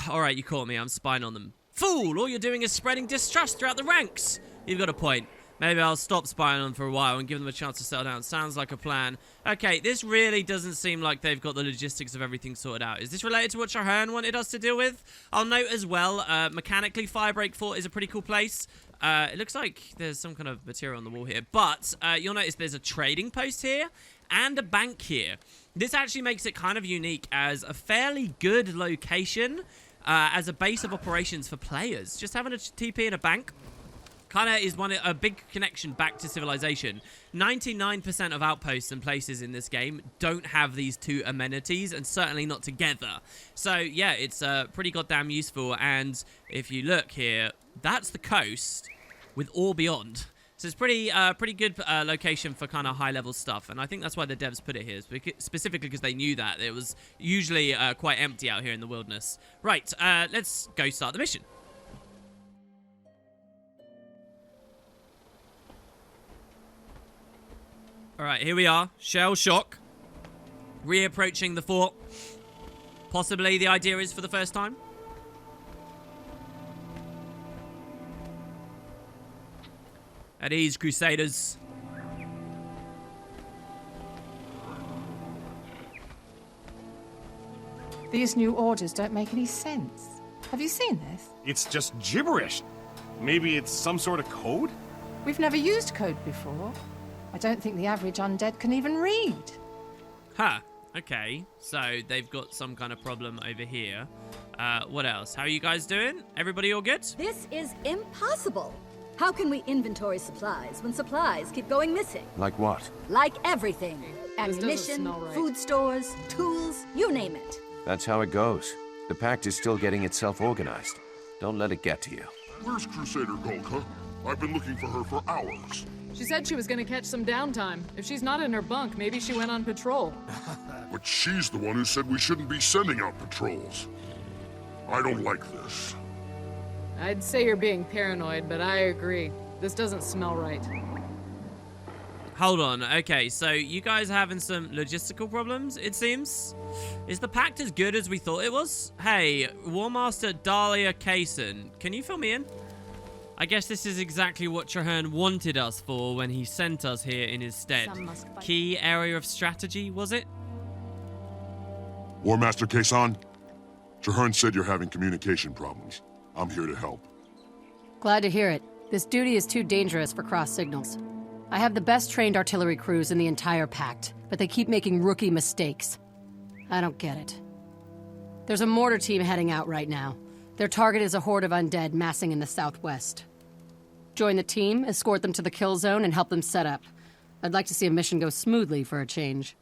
Alright, you caught me. I'm spying on them. Fool! All you're doing is spreading distrust throughout the ranks. You've got a point. Maybe I'll stop spying on them for a while and give them a chance to settle down. Sounds like a plan. Okay, this really doesn't seem like they've got the logistics of everything sorted out. Is this related to what Shahan wanted us to deal with? I'll note as well, mechanically, Firebreak Fort is a pretty cool place. It looks like there's some kind of material on the wall here. But you'll notice there's a trading post here and a bank here. This actually makes it kind of unique as a fairly good location as a base of operations for players. Just having a TP in a bank kind of is a big connection back to civilization. 99% of outposts and places in this game don't have these two amenities, and certainly not together. So yeah, it's pretty goddamn useful. And if you look here, that's the coast with all beyond. So it's pretty good location for kind of high level stuff, and I think that's why the devs put it here, specifically because they knew that it was usually quite empty out here in the wilderness. Right, let's go start the mission. Alright, here we are. Shell shock. Reapproaching the fort. Possibly the idea is for the first time. At ease, Crusaders. These new orders don't make any sense. Have you seen this? It's just gibberish. Maybe it's some sort of code? We've never used code before. I don't think the average undead can even read. Huh. Okay. So they've got some kind of problem over here. What else? How are you guys doing? Everybody all good? This is impossible. How can we inventory supplies when supplies keep going missing? Like what? Like everything. doesn't Ammunition, smell right. food stores, tools, you name it. That's how it goes. The Pact is still getting itself organized. Don't let it get to you. Where's Crusader Golka? I've been looking for her for hours. She said she was gonna catch some downtime. If she's not in her bunk, maybe she went on patrol. But she's the one who said we shouldn't be sending out patrols. I don't like this. I'd say you're being paranoid, but I agree. This doesn't smell right. Hold on. Okay, so you guys are having some logistical problems, it seems. Is the Pact as good as we thought it was? Hey, War Master Dahlia Kaysen, can you fill me in? I guess this is exactly what Traherne wanted us for when he sent us here in his stead. Key area of strategy, was it? War Master Kaysan, Traherne said you're having communication problems. I'm here to help. Glad to hear it. This duty is too dangerous for cross signals. I have the best trained artillery crews in the entire Pact, but they keep making rookie mistakes. I don't get it. There's a mortar team heading out right now. Their target is a horde of undead massing in the southwest. Join the team, escort them to the kill zone, and help them set up. I'd like to see a mission go smoothly for a change.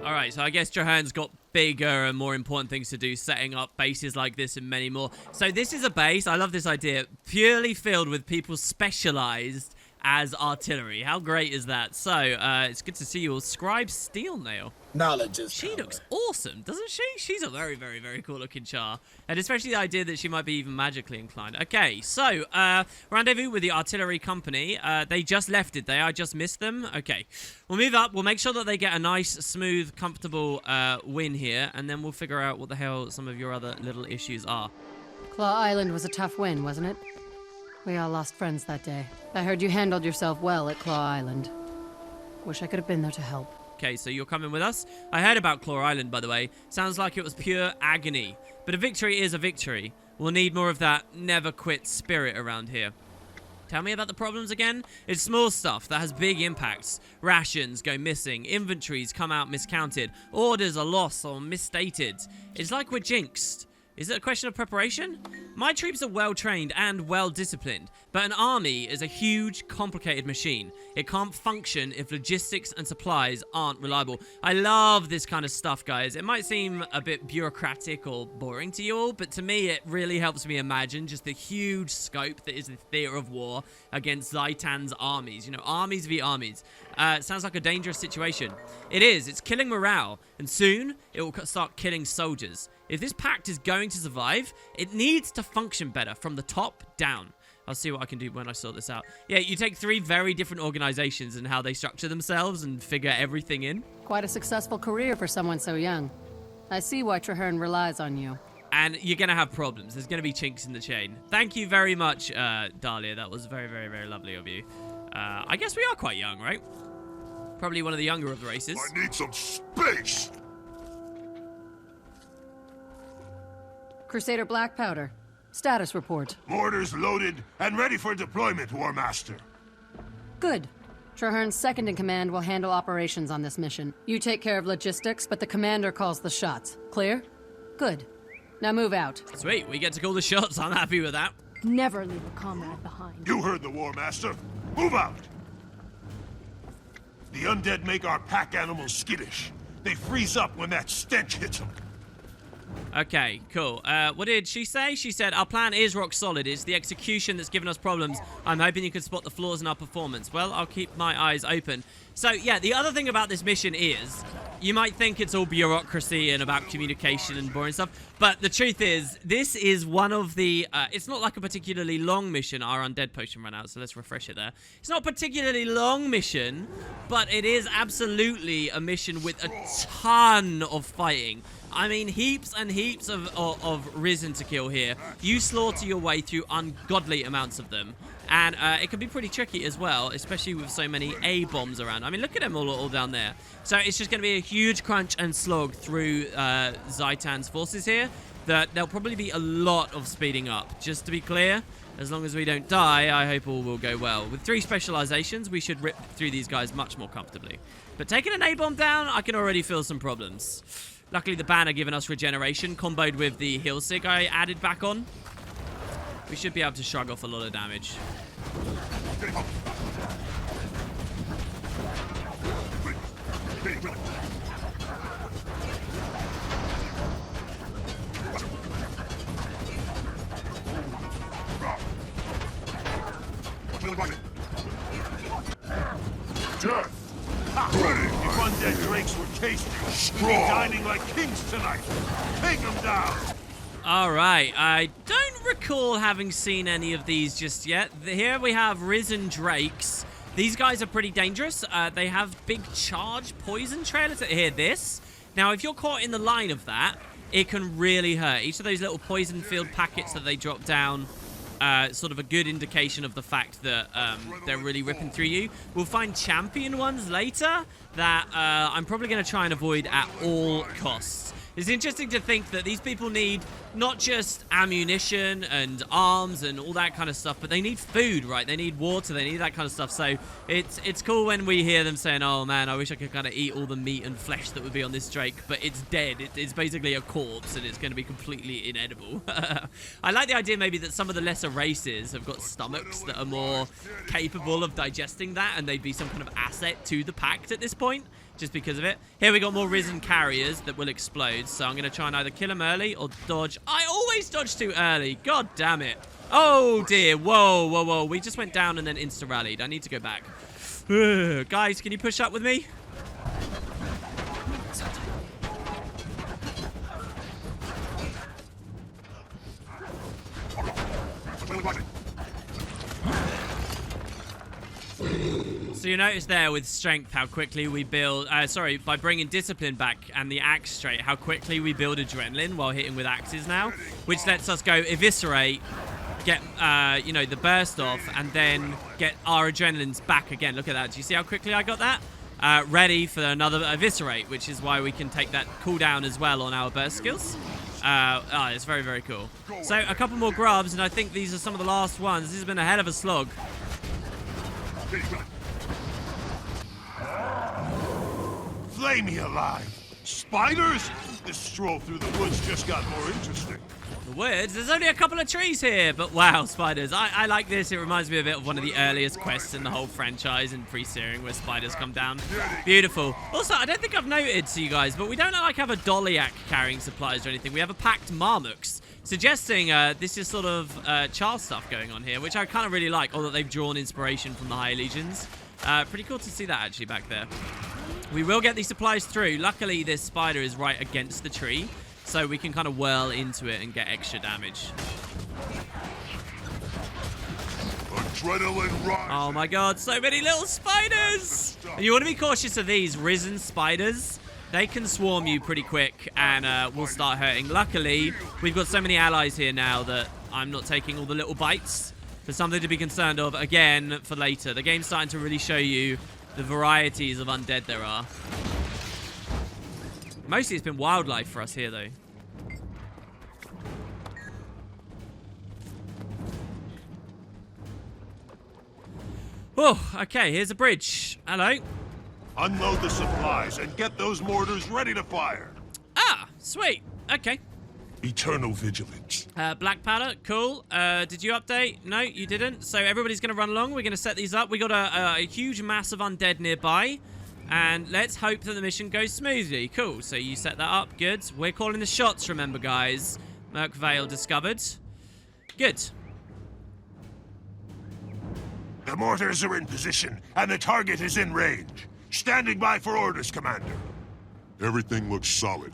Alright, so I guess Traherne's got bigger and more important things to do, setting up bases like this and many more. So this is a base, I love this idea, purely filled with people specialized as artillery. How great is that? So, it's good to see you all. Scribe Steel Nail. Knowledge is She power. looks awesome, doesn't she? She's a very, very, very cool looking char. And especially the idea that she might be even magically inclined. Okay, so, rendezvous with the artillery company. They just left, did they? I just missed them? Okay. We'll move up. We'll make sure that they get a nice, smooth, comfortable win here. And then we'll figure out what the hell some of your other little issues are. Claw Island was a tough win, wasn't it? We all lost friends that day. I heard you handled yourself well at Claw Island. Wish I could have been there to help. Okay, so you're coming with us? I heard about Claw Island, by the way. Sounds like it was pure agony. But a victory is a victory. We'll need more of that never quit spirit around here. Tell me about the problems again? It's small stuff that has big impacts. Rations go missing, inventories come out miscounted, orders are lost or misstated. It's like we're jinxed. Is it a question of preparation? My troops are well trained and well disciplined, but an army is a huge, complicated machine. It can't function if logistics and supplies aren't reliable. I love this kind of stuff, guys. It might seem a bit bureaucratic or boring to you all, but to me it really helps me imagine just the huge scope that is the theater of war against Zaitan's armies. You know, armies v armies. It sounds like a dangerous situation. It is. It's killing morale, and soon it will start killing soldiers. If this Pact is going to survive, it needs to function better from the top down. I'll see what I can do when I sort this out. Yeah, you take three very different organizations and how they structure themselves and figure everything in. Quite a successful career for someone so young. I see why Traherne relies on you. And you're going to have problems. There's going to be chinks in the chain. Thank you very much, Dahlia. That was very, very, very lovely of you. I guess we are quite young, right? Probably one of the younger of the races. I need some space! Crusader Black Powder. Status report. Mortars loaded and ready for deployment, War Master. Good. Traherne's second in command will handle operations on this mission. You take care of logistics, but the commander calls the shots. Clear? Good. Now move out. Sweet, we get to call the shots. I'm happy with that. Never leave a comrade behind. You heard the War Master. Move out! The undead make our pack animals skittish. They freeze up when that stench hits them. Okay, cool. What did she say? She said, our plan is rock solid. It's the execution that's given us problems. I'm hoping you can spot the flaws in our performance. Well, I'll keep my eyes open. So, yeah, the other thing about this mission is You might think it's all bureaucracy and about communication and boring stuff, but the truth is, this is one of the... it's not like a particularly long mission. Our undead potion ran out, so let's refresh it there. It's not a particularly long mission, but it is absolutely a mission with a ton of fighting. I mean, heaps and heaps of Risen to kill here. You slaughter your way through ungodly amounts of them. And it can be pretty tricky as well, especially with so many A-bombs around. I mean, look at them all down there. So it's just going to be a huge crunch and slog through Zaitan's forces here. That there'll probably be a lot of speeding up. Just to be clear, as long as we don't die, I hope all will go well. With 3 specializations, we should rip through these guys much more comfortably. But taking an A-bomb down, I can already feel some problems. Luckily, the banner giving us regeneration, comboed with the heal sig I added back on. We should be able to shrug off a lot of damage. Death! If undead drakes were tasty, we'd be dining like kings tonight. Take them down! Alright, I don't recall having seen any of these just yet. Here we have Risen Drakes. These guys are pretty dangerous. They have big charge poison trailers. Hear this. Now, if you're caught in the line of that, it can really hurt. Each of those little poison field packets that they drop down, sort of a good indication of the fact that they're really ripping through you. We'll find champion ones later that I'm probably going to try and avoid at all costs. It's interesting to think that these people need not just ammunition and arms and all that kind of stuff, but they need food, right? They need water, they need that kind of stuff. So it's cool when we hear them saying, oh man, I wish I could kind of eat all the meat and flesh that would be on this Drake, but it's dead. It's basically a corpse and it's going to be completely inedible. I like the idea maybe that some of the lesser races have got stomachs that are more capable of digesting that, and they'd be some kind of asset to the Pact at this point. Just because of it. Here we got more Risen carriers that will explode, so I'm going to try and either kill them early or dodge. I always dodge too early. God damn it. Oh dear. Whoa, whoa, whoa. We just went down and then insta-rallied. I need to go back. Guys, can you push up with me? So you notice there with strength how quickly we build, by bringing discipline back and the axe straight, how quickly we build adrenaline while hitting with axes now, which lets us go eviscerate, get, the burst off, and then get our adrenalines back again. Look at that. Do you see how quickly I got that? Ready for another eviscerate, which is why we can take that cooldown as well on our burst skills. It's very, very cool. So a couple more grubs, and I think these are some of the last ones. This has been a hell of a slog. Flay me alive! Spiders? This stroll through the woods just got more interesting. The woods? There's only a couple of trees here, but wow, spiders. I like this. It reminds me a bit of one of the earliest quests in the whole franchise in Pre-Searing where spiders come down. Beautiful. Also, I don't think I've noted to you guys, but we don't have a Dolyak carrying supplies or anything. We have a Pact Marmux, suggesting this is sort of Charles stuff going on here, which I kind of really like, although they've drawn inspiration from the High Legions. Pretty cool to see that actually back there. We will get these supplies through. Luckily, this spider is right against the tree, so we can kind of whirl into it and get extra damage. Adrenaline rush. Oh my god, so many little spiders! And you want to be cautious of these Risen spiders. They can swarm you pretty quick and will start hurting. Luckily, we've got so many allies here now that I'm not taking all the little bites. For something to be concerned of, again, for later. The game's starting to really show you the varieties of undead there are. Mostly it's been wildlife for us here, though. Oh, okay, here's a bridge. Hello. Unload the supplies and get those mortars ready to fire. Ah, sweet. Okay. Eternal vigilance. Black powder, cool. Did you update? No, you didn't. So everybody's going to run along. We're going to set these up. We got a huge mass of undead nearby. And let's hope that the mission goes smoothly. Cool. So you set that up. Good. We're calling the shots, remember, guys. Merc Vale discovered. Good. The mortars are in position, and the target is in range. Standing by for orders, Commander. Everything looks solid.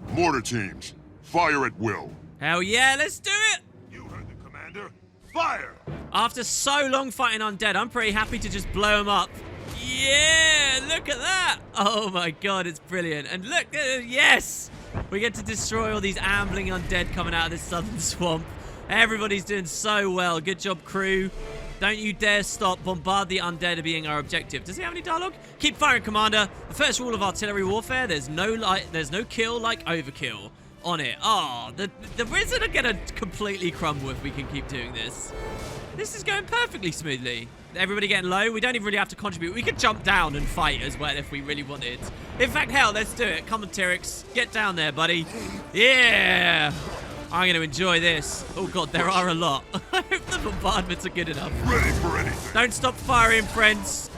Mortar teams, fire at will. Hell yeah, let's do it! You heard the commander. Fire! After so long fighting undead, I'm pretty happy to just blow them up. Yeah, look at that! Oh my god, it's brilliant. And look, yes! We get to destroy all these ambling undead coming out of this southern swamp. Everybody's doing so well. Good job, crew. Don't you dare stop. Bombard the undead being our objective. Does he have any dialogue? Keep firing, Commander. The first rule of artillery warfare, there's no kill like overkill on it. Oh, the Risen are gonna completely crumble if we can keep doing this. This is going perfectly smoothly. Everybody getting low. We don't even really have to contribute. We could jump down and fight as well if we really wanted. In fact, hell, let's do it. Come on, Tyrix. Get down there, buddy. Yeah. I'm going to enjoy this. Oh, God, there are a lot. I hope the bombardments are good enough. Ready for anything. Don't stop firing, friends.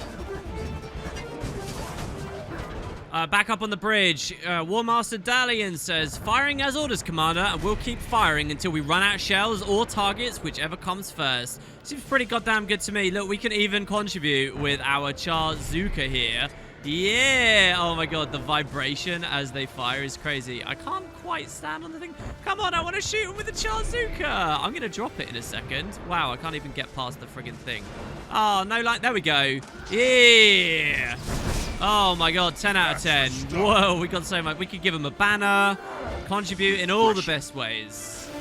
Back up on the bridge. War Master Dalian says, firing as orders, Commander, and we'll keep firing until we run out of shells or targets, whichever comes first. Seems pretty goddamn good to me. Look, we can even contribute with our Charzuka here. Yeah! Oh my god, the vibration as they fire is crazy. I can't quite stand on the thing. Come on, I want to shoot him with the Charzuka! I'm going to drop it in a second. Wow, I can't even get past the friggin' thing. Oh, no light. There we go. Yeah! Oh my god, 10 out of 10. Whoa, we got so much. We could give him a banner, contribute in all the best ways.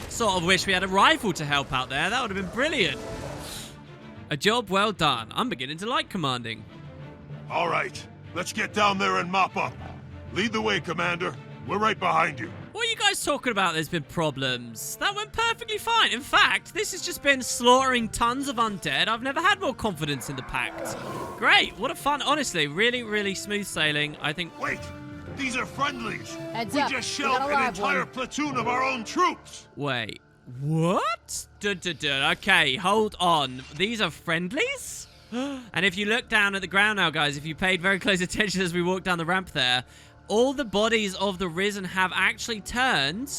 Sort of wish we had a rifle to help out there. That would have been brilliant. A job well done. I'm beginning to like commanding. All right, let's get down there and mop up. Lead the way, Commander. We're right behind you. What are you guys talking about? There's been problems. That went perfectly fine. In fact, this has just been slaughtering tons of undead. I've never had more confidence in the Pact. Great. What a fun. Honestly, really, really smooth sailing. I think... Wait. These are friendlies. Heads we up. just shelled an entire platoon of our own troops. Wait. What? Okay, hold on. These are friendlies? And if you look down at the ground now, guys, if you paid very close attention as we walked down the ramp there, all the bodies of the Risen have actually turned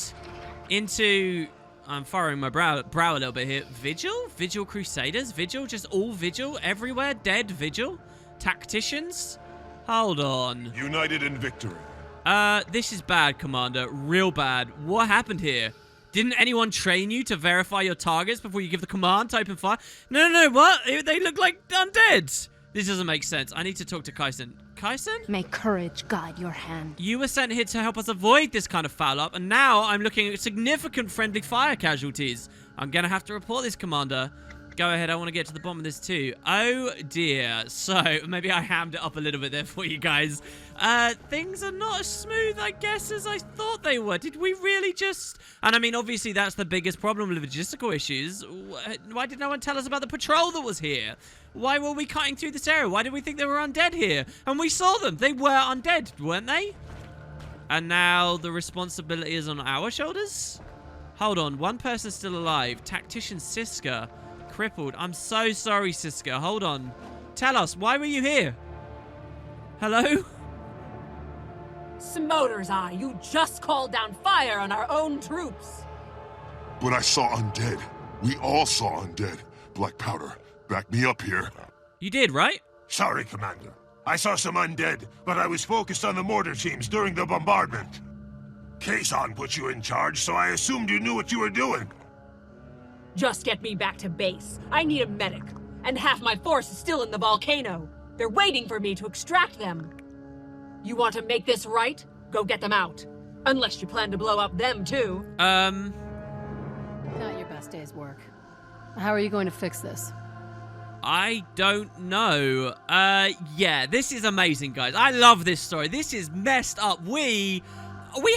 into... I'm furrowing my brow a little bit here. Vigil? Vigil Crusaders? Vigil? Just all Vigil? Everywhere? Dead Vigil? Tacticians? Hold on. United in victory. This is bad, Commander. Real bad. What happened here? Didn't anyone train you to verify your targets before you give the command to open fire? No, what? They look like undead. This doesn't make sense. I need to talk to Kaisen. Kaisen? May courage guide your hand. You were sent here to help us avoid this kind of foul-up, and now I'm looking at significant friendly fire casualties. I'm gonna have to report this, Commander. Go ahead, I want to get to the bottom of this too. Oh dear. So, maybe I hammed it up a little bit there for you guys. Things are not as smooth, I guess, as I thought they were. Did we really just... And I mean, obviously, that's the biggest problem with logistical issues. Why did no one tell us about the patrol that was here? Why were we cutting through this area? Why did we think they were undead here? And we saw them. They were undead, weren't they? And now the responsibility is on our shoulders? Hold on, one person's still alive. Tactician Siska. Crippled. I'm so sorry, Siska. Hold on. Tell us, why were you here? Hello? Smoter's Eye, you just called down fire on our own troops. But I saw undead. We all saw undead. Black Powder, back me up here. You did, right? Sorry, Commander. I saw some undead, but I was focused on the mortar teams during the bombardment. Kazon put you in charge, so I assumed you knew what you were doing. Just get me back to base. I need a medic. And half my force is still in the volcano. They're waiting for me to extract them. You want to make this right? Go get them out. Unless you plan to blow up them too. Not your best day's work. How are you going to fix this? I don't know. Yeah, this is amazing, guys. I love this story. This is messed up. We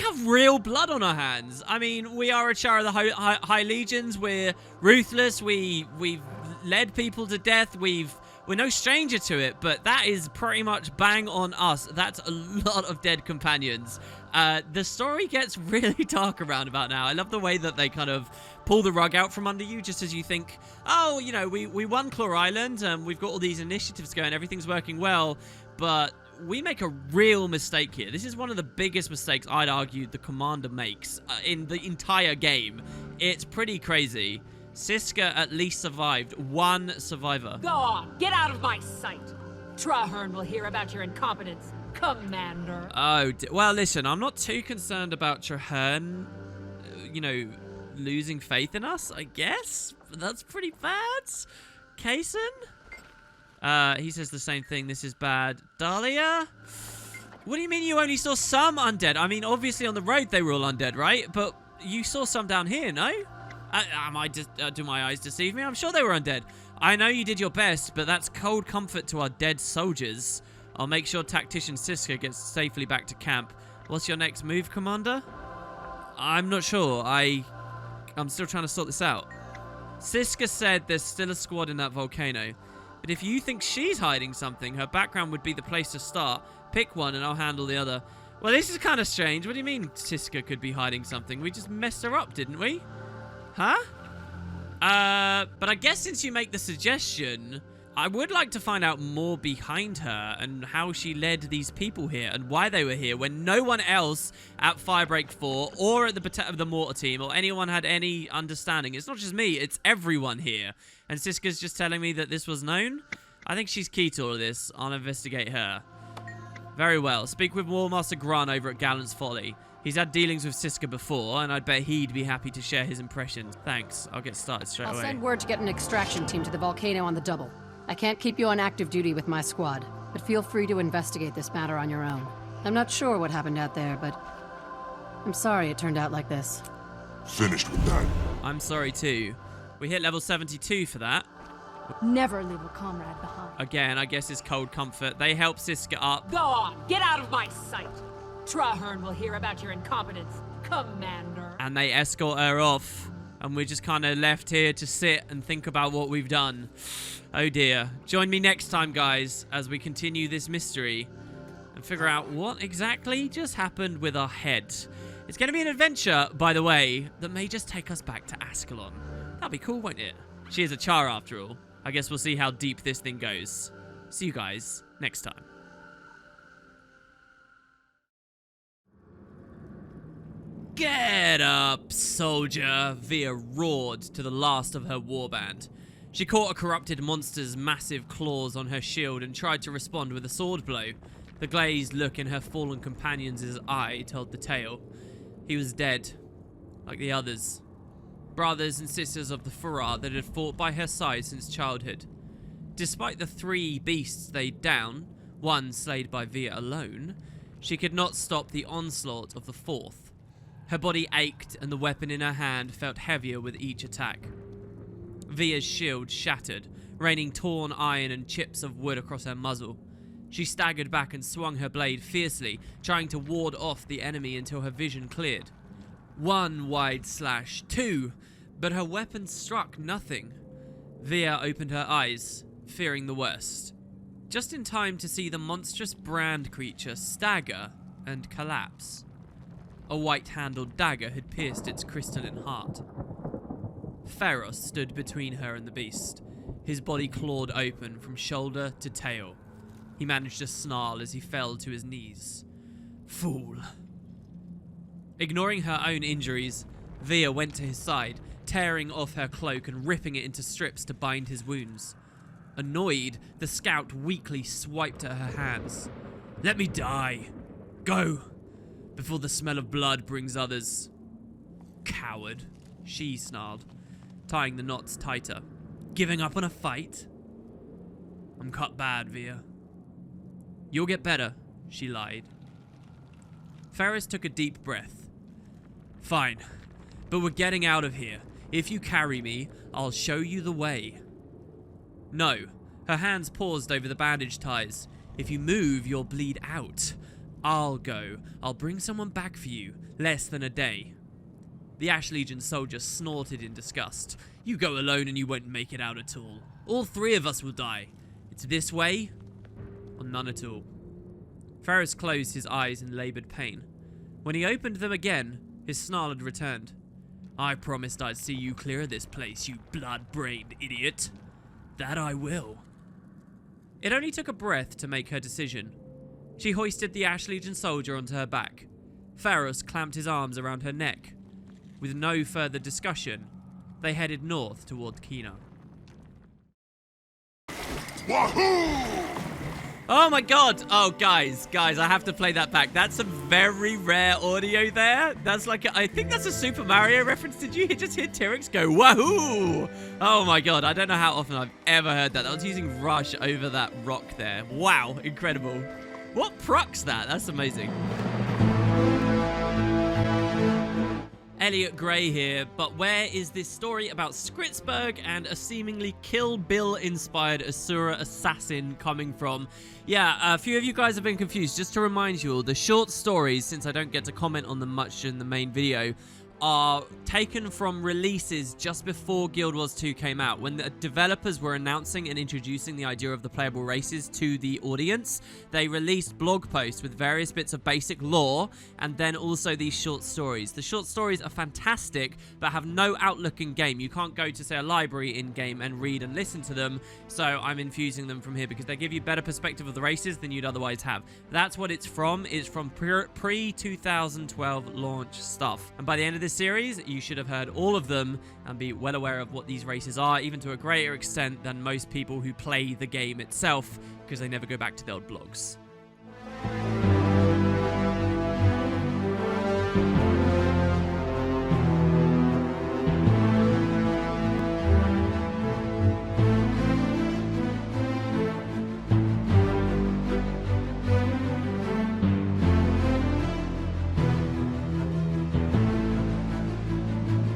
have real blood on our hands. I mean, we are a Char of the High Legions. We're ruthless. We've led people to death. We're no stranger to it, but that is pretty much bang on us. That's a lot of dead companions. The story gets really dark around about now. I love the way that they kind of pull the rug out from under you just as you think, oh, you know, we won Claw Island, we've got all these initiatives going, everything's working well, but we make a real mistake here. This is one of the biggest mistakes I'd argue the commander makes in the entire game. It's pretty crazy. Siska at least survived. One survivor. Go on, get out of my sight. Traherne will hear about your incompetence, Commander. Oh, well, listen, I'm not too concerned about Traherne, losing faith in us, I guess. But that's pretty bad. Kaysen? He says the same thing. This is bad. Dahlia? What do you mean you only saw some undead? I mean, obviously on the road they were all undead, right? But you saw some down here, no? Do my eyes deceive me? I'm sure they were undead. I know you did your best, but that's cold comfort to our dead soldiers. I'll make sure Tactician Siska gets safely back to camp. What's your next move, Commander? I'm not sure. I'm still trying to sort this out. Siska said there's still a squad in that volcano. But if you think she's hiding something, her background would be the place to start. Pick one and I'll handle the other. Well, this is kind of strange. What do you mean Siska could be hiding something? We just messed her up, didn't we? Huh? But I guess since you make the suggestion, I would like to find out more behind her and how she led these people here and why they were here when no one else at Firebreak 4 or at the Mortar team or anyone had any understanding. It's not just me, it's everyone here. And Siska's just telling me that this was known? I think she's key to all of this. I'll investigate her. Very well. Speak with Warmaster Grun over at Gallant's Folly. He's had dealings with Siska before, and I'd bet he'd be happy to share his impressions. Thanks. I'll get started straight away. I'll send word to get an extraction team to the volcano on the double. I can't keep you on active duty with my squad, but feel free to investigate this matter on your own. I'm not sure what happened out there, but I'm sorry it turned out like this. Finished with that. I'm sorry too. We hit level 72 for that. Never leave a comrade behind. Again, I guess it's cold comfort. They help Siska up. Go on, get out of my sight. Traherne will hear about your incompetence, Commander. And they escort her off. And we're just kind of left here to sit and think about what we've done. Oh dear. Join me next time, guys, as we continue this mystery and figure out what exactly just happened with our head. It's going to be an adventure, by the way, that may just take us back to Ascalon. That'd be cool, won't it? She is a Char after all. I guess we'll see how deep this thing goes. See you guys next time. Get up, soldier! Via roared to the last of her warband. She caught a corrupted monster's massive claws on her shield and tried to respond with a sword blow. The glazed look in her fallen companion's eye told the tale. He was dead, like the others. Brothers and sisters of the Farah that had fought by her side since childhood. Despite the 3 beasts they'd down, one slayed by Via alone, she could not stop the onslaught of the 4th. Her body ached and the weapon in her hand felt heavier with each attack. Via's shield shattered, raining torn iron and chips of wood across her muzzle. She staggered back and swung her blade fiercely, trying to ward off the enemy until her vision cleared. 1 wide slash, 2, but her weapon struck nothing. Via opened her eyes, fearing the worst. Just in time to see the monstrous brand creature stagger and collapse. A white-handled dagger had pierced its crystalline heart. Pharos stood between her and the beast, his body clawed open from shoulder to tail. He managed to snarl as he fell to his knees. Fool. Ignoring her own injuries, Via went to his side, tearing off her cloak and ripping it into strips to bind his wounds. Annoyed, the scout weakly swiped at her hands. Let me die. Go. Before the smell of blood brings others. Coward, she snarled, tying the knots tighter. Giving up on a fight? I'm cut bad, Via. You'll get better, she lied. Ferris took a deep breath. Fine, but we're getting out of here. If you carry me, I'll show you the way. No, her hands paused over the bandage ties. If you move, you'll bleed out. I'll go. I'll bring someone back for you. Less than a day. The Ash Legion soldier snorted in disgust. You go alone and you won't make it out at all. All 3 of us will die. It's this way, or none at all. Ferris closed his eyes in laboured pain. When he opened them again, his snarl had returned. I promised I'd see you clear of this place, you blood-brained idiot. That I will. It only took a breath to make her decision. She hoisted the Ash Legion soldier onto her back. Ferris clamped his arms around her neck. With no further discussion, they headed north toward Kina. Wahoo! Oh my god! Oh, guys, I have to play that back. That's some very rare audio there. That's like, I think that's a Super Mario reference. Did you just hear T-Rex go, wahoo? Oh my god, I don't know how often I've ever heard that. I was using Rush over that rock there. Wow, incredible. What procs that? That's amazing. Elliot Gray here, but where is this story about Skritzberg and a seemingly Kill Bill-inspired Asura assassin coming from? Yeah, a few of you guys have been confused. Just to remind you all, the short stories, since I don't get to comment on them much in the main video, are taken from releases just before Guild Wars 2 came out, when the developers were announcing and introducing the idea of the playable races to the audience. They released blog posts with various bits of basic lore and then also these short stories. The short stories are fantastic but have no outlook in game. You can't go to, say, a library in game and read and listen to them, so I'm infusing them from here because they give you better perspective of the races than you'd otherwise have. That's what it's from. It's from pre-2012 launch stuff, and by the end of this series, you should have heard all of them and be well aware of what these races are, even to a greater extent than most people who play the game itself, because they never go back to their old blogs.